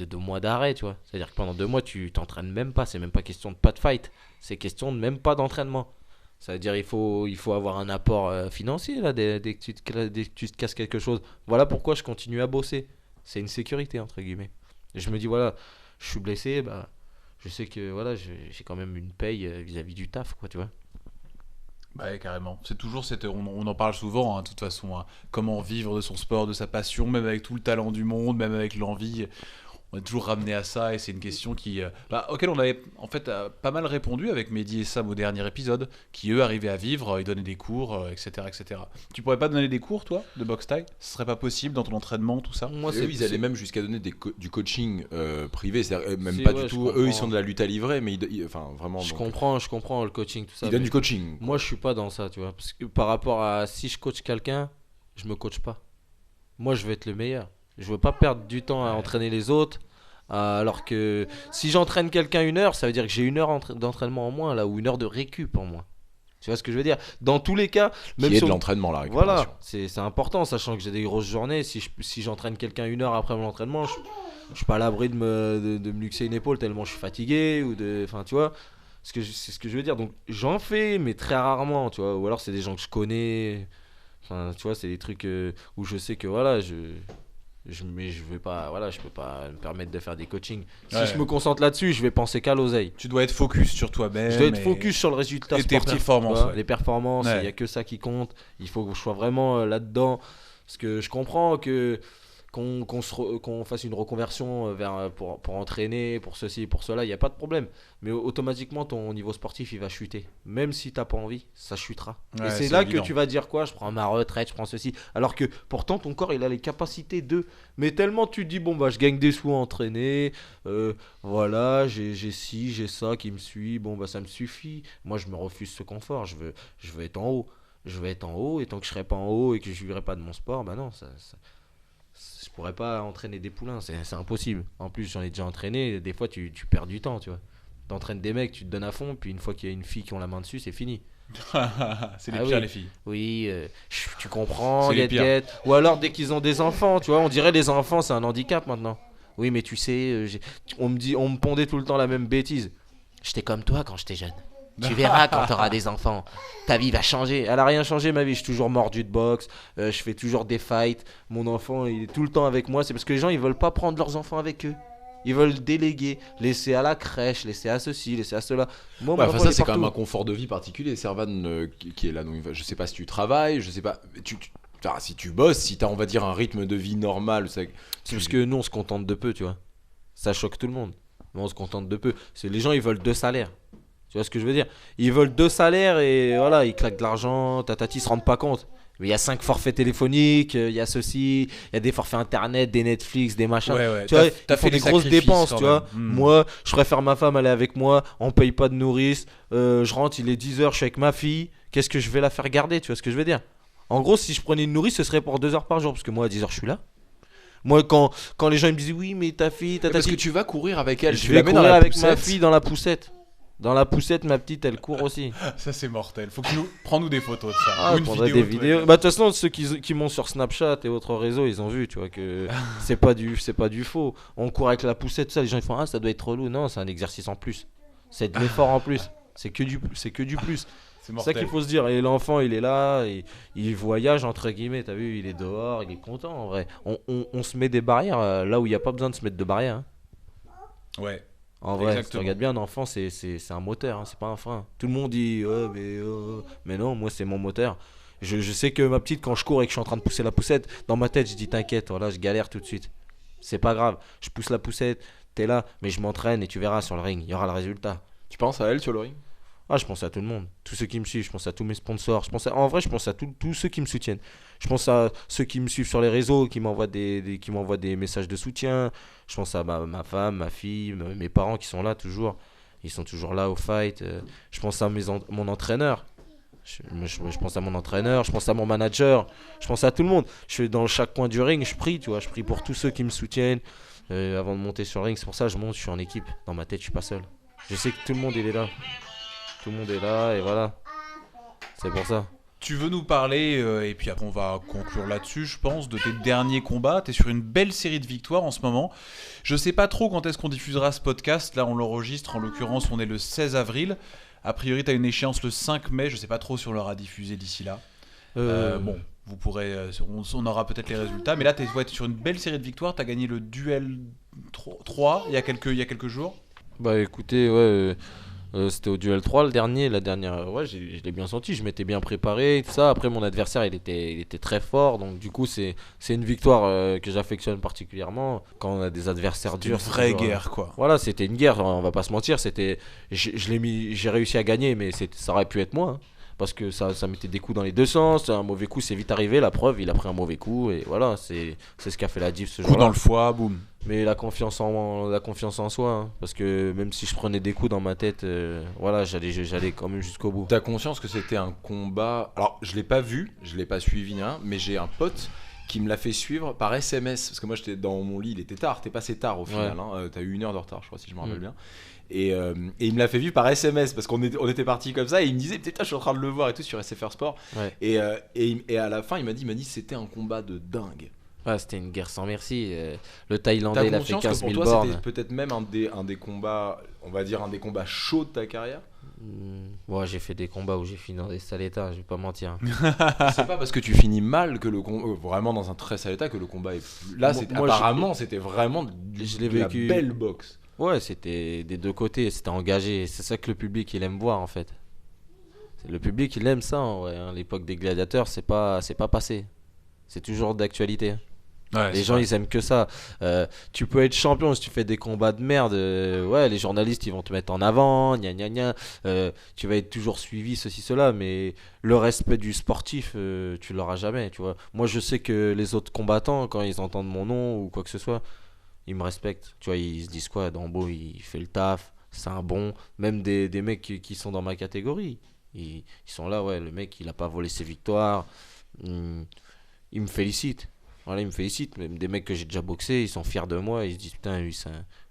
2 mois d'arrêt, tu vois. C'est-à-dire que pendant 2 mois tu t'entraînes même pas, c'est même pas question de pas de fight, c'est question de même pas d'entraînement. Ça veut dire il faut avoir un apport financier là dès que tu te casses quelque chose. Voilà pourquoi je continue à bosser. C'est une sécurité entre guillemets. Et je me dis voilà, je suis blessé, bah je sais que voilà, j'ai quand même une paye vis-à-vis du taf, quoi, tu vois. Bah ouais, carrément. C'est toujours on en parle souvent, hein, de toute façon, hein. Comment vivre de son sport, de sa passion, même avec tout le talent du monde, même avec l'envie. On est toujours ramené à ça et c'est une question auquel on avait en fait pas mal répondu avec Mehdi et Sam au dernier épisode, qui eux arrivaient à vivre, ils donnaient des cours, etc., etc. Tu pourrais pas donner des cours, toi, de boxe thaï? Ce serait pas possible dans ton entraînement, tout ça? Moi, Et eux, ils allaient même jusqu'à donner du coaching privé, c'est-à-dire même C'est- pas ouais, du je tout. Eux, comprends. ils sont de la lutte à livrer, mais enfin vraiment. je donc, comprends le coaching, tout ça. Ils donnent mais du coaching. moi, je suis pas dans ça, tu vois. Parce que par rapport à si je coach quelqu'un, je me coach pas. Moi, je veux être le meilleur. Je veux pas perdre du temps à entraîner les autres. Alors que si j'entraîne quelqu'un 1 heure, ça veut dire que j'ai 1 heure d'entraînement en moins, là, ou 1 heure de récup en moins. Tu vois ce que je veux dire? Dans tous les cas, même Qui est si de on- l'entraînement, la récupération. voilà, c'est important, sachant que j'ai des grosses journées. Si j'entraîne quelqu'un 1 heure après mon entraînement, je suis pas à l'abri de me luxer une épaule tellement je suis fatigué enfin, tu vois, c'est ce que je veux dire. Donc j'en fais, mais très rarement, tu vois. Ou alors c'est des gens que je connais. Enfin, tu vois, c'est des trucs où je sais que voilà, mais je vais pas, voilà, je peux pas me permettre de faire des coachings. Si Ouais. je me concentre là-dessus, je vais penser qu'à l'oseille. Tu dois être focus sur toi-même. Je dois être focus sur le résultat et tes sportif, performances, tu vois. ouais. Les performances, il Ouais. n'y a que ça qui compte. Il faut que je sois vraiment là-dedans. Parce que je comprends qu'on fasse une reconversion pour entraîner, pour ceci, pour cela, il n'y a pas de problème. Mais automatiquement, ton niveau sportif, il va chuter. Même si tu n'as pas envie, ça chutera. Ouais, Et c'est c'est là évident. que tu vas dire quoi? Je prends ma retraite, je prends ceci. Alors que pourtant, ton corps, il a les capacités de... Mais tellement tu te dis, bon, bah, je gagne des sous à entraîner, voilà, j'ai ci, j'ai ça qui me suit, bon, bah, ça me suffit. Moi, je me refuse ce confort, je veux être en haut. Je veux être en haut, et tant que je serai pas en haut et que je vivrai pas de mon sport, bah non, je pourrais pas entraîner des poulains, c'est impossible. En plus, j'en ai déjà entraîné, des fois tu perds du temps, tu vois. T'entraînes des mecs, tu te donnes à fond, puis une fois qu'il y a une fille qui ont la main dessus, c'est fini. C'est les Ah pires, oui. les filles. Oui, tu comprends, C'est les pires. get. Ou alors dès qu'ils ont des enfants, tu vois, on dirait les enfants, c'est un handicap maintenant. Oui, mais tu sais, on me pondait tout le temps la même bêtise. J'étais comme toi quand j'étais jeune. Tu verras quand t'auras des enfants. Ta vie va changer. Elle a rien changé, ma vie. Je suis toujours mordu de boxe. Je fais toujours des fights. Mon enfant, il est tout le temps avec moi. C'est parce que les gens, ils veulent pas prendre leurs enfants avec eux. Ils veulent déléguer, laisser à la crèche, laisser à ceci, laisser à cela. Moi, Ouais, mon enfin, enfant, ça, il est c'est quand même un partout. confort de vie particulier, Servan, qui est là. Donc, je sais pas si tu travailles, je sais pas. Enfin, si tu bosses, si t'as, on va dire, un rythme de vie normal, C'est parce que nous, on se contente de peu, tu vois. Ça choque tout le monde. Mais on se contente de peu. Les gens, ils veulent 2 salaires. Tu vois ce que je veux dire? Ils veulent 2 salaires et voilà, ils claquent de l'argent, tatati, ils se rendent pas compte. Mais il y a 5 forfaits téléphoniques, il y a ceci, il y a des forfaits internet, des Netflix, des machins. Ouais, ouais. Tu vois, T'as ils font fait des des grosses sacrifices dépenses, quand tu vois. même. Hmm. Moi, je préfère ma femme aller avec moi, on paye pas de nourrice, je rentre, il est 10h, je suis avec ma fille. Qu'est-ce que je vais la faire garder? Tu vois ce que je veux dire? En gros, si je prenais une nourrice, ce serait pour 2 heures par jour, parce que moi, à 10h, je suis là. Moi, quand les gens ils me disent oui, mais ta fille, ta parce que fille, tu vas courir avec elle, je tu vais la mets dans courir la avec ma poussette. fille dans la poussette. Dans la poussette, ma petite, elle court aussi. Ça, c'est mortel. Faut que prends-nous des photos de ça. Ah, Ou je une prendrai vidéo. des vidéos. Bah, de toute façon, ceux qui montent sur Snapchat et autres réseaux, ils ont vu, tu vois, que c'est pas du faux. On court avec la poussette, tout ça, les gens ils font ah, ça doit être relou. Non, c'est un exercice en plus. C'est de l'effort en plus. C'est que du plus. C'est C'est ça mortel. qu'il faut se dire. Et l'enfant, il est là, et il voyage entre guillemets. T'as vu, il est dehors, il est content en vrai. On se met des barrières là où il n'y a pas besoin de se mettre de barrières, hein. Ouais. En vrai, si tu Exactement. regardes bien, un enfant, c'est un moteur, hein, c'est pas un frein. Tout le monde dit, ouais, mais non, moi, c'est mon moteur. Je sais que ma petite, quand je cours et que je suis en train de pousser la poussette, dans ma tête, je dis, t'inquiète, voilà, je galère tout de suite. C'est pas grave, je pousse la poussette, t'es là, mais je m'entraîne et tu verras sur le ring, il y aura le résultat. Tu penses à elle sur le ring? Ah, je pense à tout le monde, tous ceux qui me suivent, je pense à tous mes sponsors, en vrai, je pense à tous ceux qui me soutiennent. Je pense à ceux qui me suivent sur les réseaux, qui m'envoient qui m'envoient des messages de soutien. Je pense à ma femme, ma fille, mes parents qui sont là toujours. Ils sont toujours là au fight. Je pense à mon entraîneur. Je pense à mon entraîneur, je pense à mon manager, je pense à tout le monde. Je suis dans chaque coin du ring, je prie, tu vois, je prie pour tous ceux qui me soutiennent avant de monter sur le ring. C'est pour ça que je monte, je suis en équipe. Dans ma tête, je suis pas seul. Je sais que tout le monde il est là. Tout le monde est là et voilà. C'est pour ça. Tu veux nous parler, et puis après on va conclure là-dessus, je pense, de tes derniers combats. Tu es sur une belle série de victoires en ce moment. Je sais pas trop quand est-ce qu'on diffusera ce podcast. Là, on l'enregistre. En l'occurrence, on est le 16 avril. A priori, tu as une échéance le 5 mai. Je sais pas trop si on l'aura diffusé d'ici là. Bon, vous pourrez, on aura peut-être les résultats. Mais là, tu es sur une belle série de victoires. Tu as gagné le duel 3 il y a quelques jours. Bah écoutez, ouais. C'était au duel 3 le dernier, la dernière, ouais, je l'ai bien senti, je m'étais bien préparé, tout ça. Après mon adversaire il était très fort, donc du coup c'est une victoire que j'affectionne particulièrement. Quand on a des adversaires C'était durs, une vraie c'est toujours, guerre, quoi. voilà, c'était une guerre, on va pas se mentir, j'ai réussi à gagner, mais ça aurait pu être moi, hein, parce que ça mettait des coups dans les deux sens, un mauvais coup c'est vite arrivé, la preuve il a pris un mauvais coup, et voilà, c'est ce qui a fait la diff ce Coup jour-là. dans le foie, boum. Mais la confiance en soi, hein, parce que même si je prenais des coups dans ma tête, voilà, j'allais quand même jusqu'au bout. T'as conscience que c'était un combat. Alors, je l'ai pas vu, je l'ai pas suivi, hein, mais j'ai un pote qui me l'a fait suivre par SMS. Parce que moi, j'étais dans mon lit, il était tard, t'es passé tard au final. Ouais. Hein, t'as eu 1 heure de retard, je crois, si je me rappelle Mm. bien. Et il me l'a fait vivre par SMS parce qu'on était partis comme ça et il me disait putain je suis en train de le voir et tout sur SFR Sport. Ouais. Et à la fin il m'a dit c'était un combat de dingue. Ah, c'était une guerre sans merci. Le T'as Thaïlandais, il a fait conscience que 15 pour 000 toi c'était bornes. peut-être même un des combats, on va dire un des combats chauds de ta carrière? Ouais, j'ai fait des combats où j'ai fini dans des sales états, je vais pas mentir. C'est pas parce que tu finis mal que le combat, vraiment dans un très sale état que le combat est plus... Là, Moi, apparemment, c'était vraiment je l'ai de la vécu. belle boxe. Ouais, c'était des deux côtés, c'était engagé. C'est ça que le public, il aime voir, en fait. Le public, il aime ça, en vrai, hein. L'époque des gladiateurs, c'est pas passé. C'est toujours d'actualité. Ouais, Les gens, ils aiment que ça. Tu peux être champion si tu fais des combats de merde. Ouais, les journalistes, ils vont te mettre en avant. Gna gna gna. Tu vas être toujours suivi, ceci, cela. Mais le respect du sportif, tu l'auras jamais. Tu vois. Moi, je sais que les autres combattants, quand ils entendent mon nom ou quoi que ce soit, ils me respectent. Tu vois, ils se disent quoi? Dambo, il fait le taf. C'est un bon. Même des mecs qui sont dans ma catégorie. Ils sont là, ouais. Le mec, il a pas volé ses victoires. Il me félicite. Voilà, ils me félicitent, même des mecs que j'ai déjà boxé, ils sont fiers de moi, ils se disent putain, lui,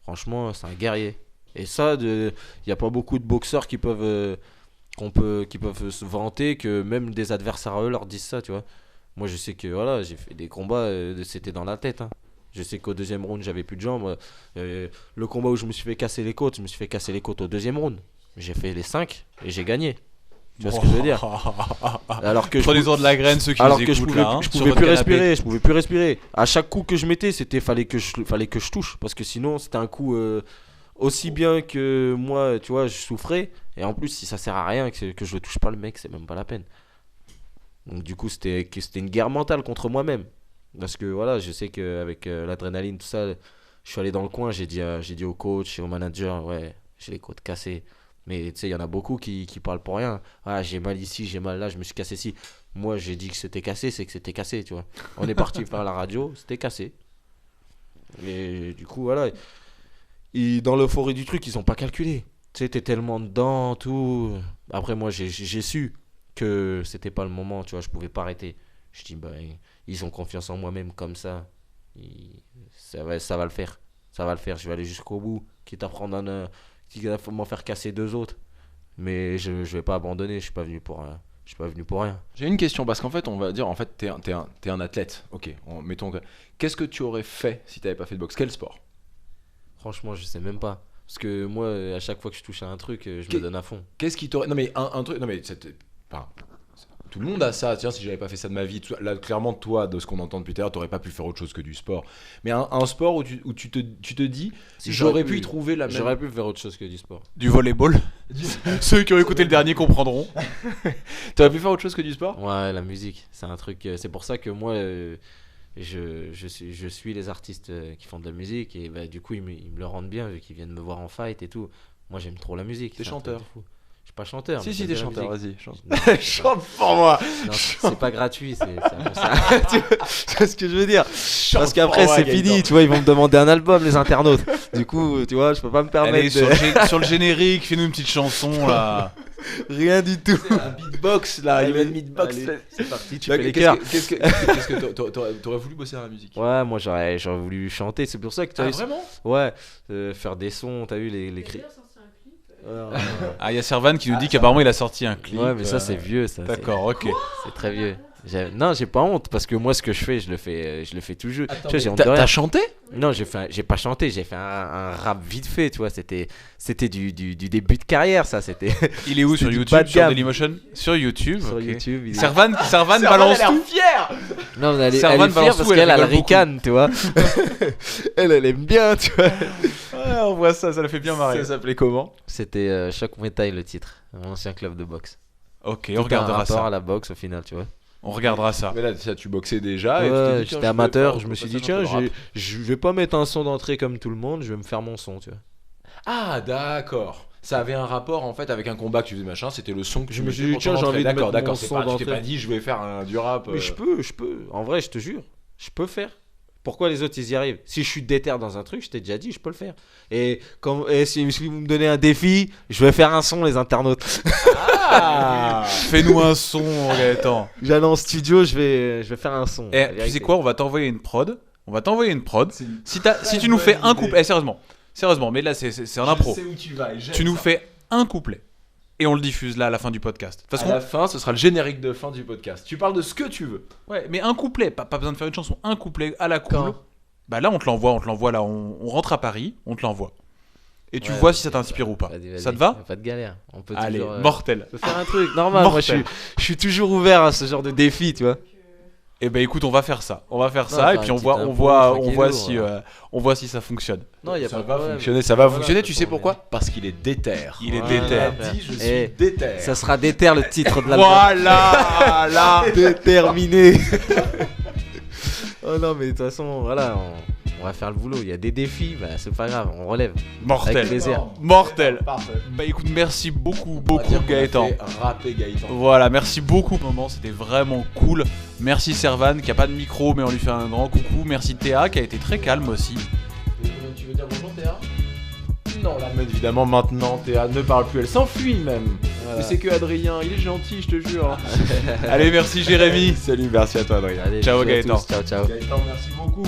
franchement, c'est un guerrier. Et ça, il n'y a pas beaucoup de boxeurs qui peuvent se vanter que même des adversaires à eux leur disent ça, tu vois. Moi, je sais que voilà, j'ai fait des combats, c'était dans la tête, hein. Je sais qu'au deuxième round, j'avais plus de jambes. Le combat où je me suis fait casser les côtes, je me suis fait casser les côtes au deuxième round. J'ai fait les 5 et j'ai gagné. Tu vois ce que je veux dire? Alors que Prenez-en de la graine ceux qui alors nous que écoutent là, hein, je sur pouvais votre plus canapé. respirer, je pouvais plus respirer. À chaque coup que je mettais, fallait que je touche parce que sinon c'était un coup aussi bien que moi, tu vois, je souffrais et en plus si ça sert à rien que je le touche pas le mec, c'est même pas la peine. Donc du coup, c'était une guerre mentale contre moi-même parce que voilà, je sais qu'avec l'adrénaline tout ça, je suis allé dans le coin, j'ai dit au coach et au manager, ouais, j'ai les côtes cassées. Mais tu sais, il y en a beaucoup qui parlent pour rien. Ah, j'ai mal ici, j'ai mal là, je me suis cassé ici. Moi, j'ai dit que c'était cassé, c'est que c'était cassé, tu vois. On est parti faire la radio, c'était cassé. Et du coup, voilà. Dans l'euphorie du truc, ils ont pas calculé. Tu sais, t'es tellement dedans, tout. Après, moi, j'ai su que c'était pas le moment, tu vois, je pouvais pas arrêter. Je dis, bah, ils ont confiance en moi-même comme ça. Ça va le faire. Ça va le faire, je vais aller jusqu'au bout. Quitte à prendre qui va m'en faire casser 2 autres. Mais je vais pas abandonner, je suis pas venu pour rien. J'ai une question parce qu'en fait, on va dire, en fait, t'es un athlète. Ok, mettons que. Qu'est-ce que tu aurais fait si t'avais pas fait de boxe? Quel sport? Franchement, je sais même pas. Parce que moi, à chaque fois que je touche à un truc, je me donne à fond. Qu'est-ce qui t'aurait. Non, mais un truc. Non, mais enfin, tout le monde a ça. Tiens, si j'avais pas fait ça de ma vie, là, clairement, toi, de ce qu'on entend depuis tout à l'heure, t'aurais pas pu faire autre chose que du sport. Mais un sport où tu te dis, Si j'aurais pu y trouver la même. J'aurais pu faire autre chose que du sport. Du volleyball. Ceux qui ont écouté le dernier comprendront. T'aurais pu faire autre chose que du sport? Ouais, la musique, c'est un truc. C'est pour ça que moi, je suis les artistes qui font de la musique et bah, du coup, ils me le rendent bien vu qu'ils viennent me voir en fight et tout. Moi, j'aime trop la musique. T'es c'est un truc chanteur? de fou. Je suis pas chanteur. Si, mais si, j'aime t'es bien la chanteur, musique. vas-y, chante. Non, Chante pour moi. non, c'est pas gratuit, c'est un peu ça. Tu vois ce que je veux dire? Parce Chante qu'après, pour moi, c'est Gaëtan. fini, tu vois, ils vont me demander un album, les internautes. Du coup, tu vois, je peux pas me permettre Allez, de... sur le générique, fais-nous une petite chanson là. rien du tout. Un beatbox là, il va de beatbox. Allez, c'est parti, tu Bah, fais les cœurs. Qu'est-ce que t'aurais voulu bosser dans la musique? Ouais, moi j'aurais voulu chanter, c'est pour ça que tu Ah, as eu... vraiment? Ouais, faire des sons, t'as vu les cris. Ah, il y a Servan qui nous dit qu'apparemment il a sorti un clip. Ouais, mais ça c'est vieux, ça. D'accord, ok. C'est très vieux. Non, j'ai pas honte parce que moi ce que je fais, je le fais toujours. Tu vois, j'ai honte de T'as rien. chanté? Non, j'ai pas chanté, j'ai fait un rap vite fait, tu vois, c'était du début de carrière ça, c'était Il est où sur du YouTube? bas de Sur gamme. Dailymotion? Sur YouTube. sur ok. YouTube. Servan balance tout. fière. Non, mais elle est Servan fière balance parce tout, elle qu'elle a le rigole beaucoup. ricane, tu vois. elle aime bien, tu vois. Ouais, on voit ça, ça la fait bien marrer. Ça s'appelait comment? C'était Choc Muay Thai le titre, mon ancien club de boxe. Ok, Tout on un regardera rapport ça. à la boxe au final, tu vois. On regardera ça. Mais là, tu boxais déjà. Et tu t'es Ouais, dit, tiens, j'étais je vais amateur, faire je me suis un dit passage un tiens, peu de rap. je vais pas mettre un son d'entrée comme tout le monde, je vais me faire mon son, tu vois. Ah, d'accord. Ça avait un rapport en fait avec un combat que tu faisais machin, c'était le son que Je tu me mettais suis dit, pour tiens, ton j'ai entrée. envie de D'accord, mettre d'accord, mon c'est son pas, tu t'es d'entrée. pas dit je vais faire du rap. Mais je peux. En vrai, je te jure, je peux faire. Pourquoi les autres ils y arrivent? Si je suis déter dans un truc, je t'ai déjà dit, je peux le faire. Et si vous me donnez un défi, je vais faire un son, les internautes. Ah. Fais-nous un son, Gaëtan. J'allais en studio, je vais faire un son. Eh, La tu vérité. sais quoi? On va t'envoyer une prod. Si tu nous fais un couplet, sérieusement, mais là c'est un impro. Je sais où tu vas. et j'aime Tu nous ça. fais un couplet et on le diffuse là à la fin du podcast. Parce À qu'on la fin, ce sera le générique de fin du podcast. Tu parles de ce que tu veux. ouais, mais un couplet, pas besoin de faire une chanson, un couplet à la cool. Quand Bah là on te l'envoie là, on rentre à Paris, on te l'envoie. Et tu Ouais, vois si ça t'inspire ou pas. Vas-y. Ça te va? Pas de galère. On peut Allez, toujours, mortel. on peut faire un truc normal. Moi, Mortel. je suis toujours ouvert à ce genre de défi, tu vois. Et ben écoute, on va faire ça. On va faire Non, ça et faire puis une on voit petite on impro, voit tranquillou, on voit si ça fonctionne. Non, il y a Ça pas de va problème. fonctionner, ça va Voilà, fonctionner. ça Tu sais tourne pourquoi? Parce qu'il est déter. Il est Voilà. déter. Il a dit je suis Eh, déter. Ça sera déter le titre de l'album. Voilà là. Déterminé. Oh non, mais de toute façon, voilà, on va faire le boulot. Il y a des défis, bah c'est pas grave, on relève. Avec Mortel. plaisir. Mortel. Parfait. Bah écoute, merci beaucoup On va dire qu'on a Gaëtan. fait rapper Gaëtan. Voilà, merci beaucoup moment, c'était vraiment cool. Merci Servan qui a pas de micro mais on lui fait un grand coucou. Merci Théa qui a été très calme aussi. Tu veux dire bonjour Théa? Non, là, mais évidemment, maintenant, Théa ne parle plus, elle s'enfuit même. Voilà. Mais c'est que Adrien, il est gentil, je te jure. Allez, merci Jérémy. Salut, merci à toi, Adrien. Allez, Ciao, bisous à Gaëtan. tous. Ciao. Gaëtan, merci beaucoup.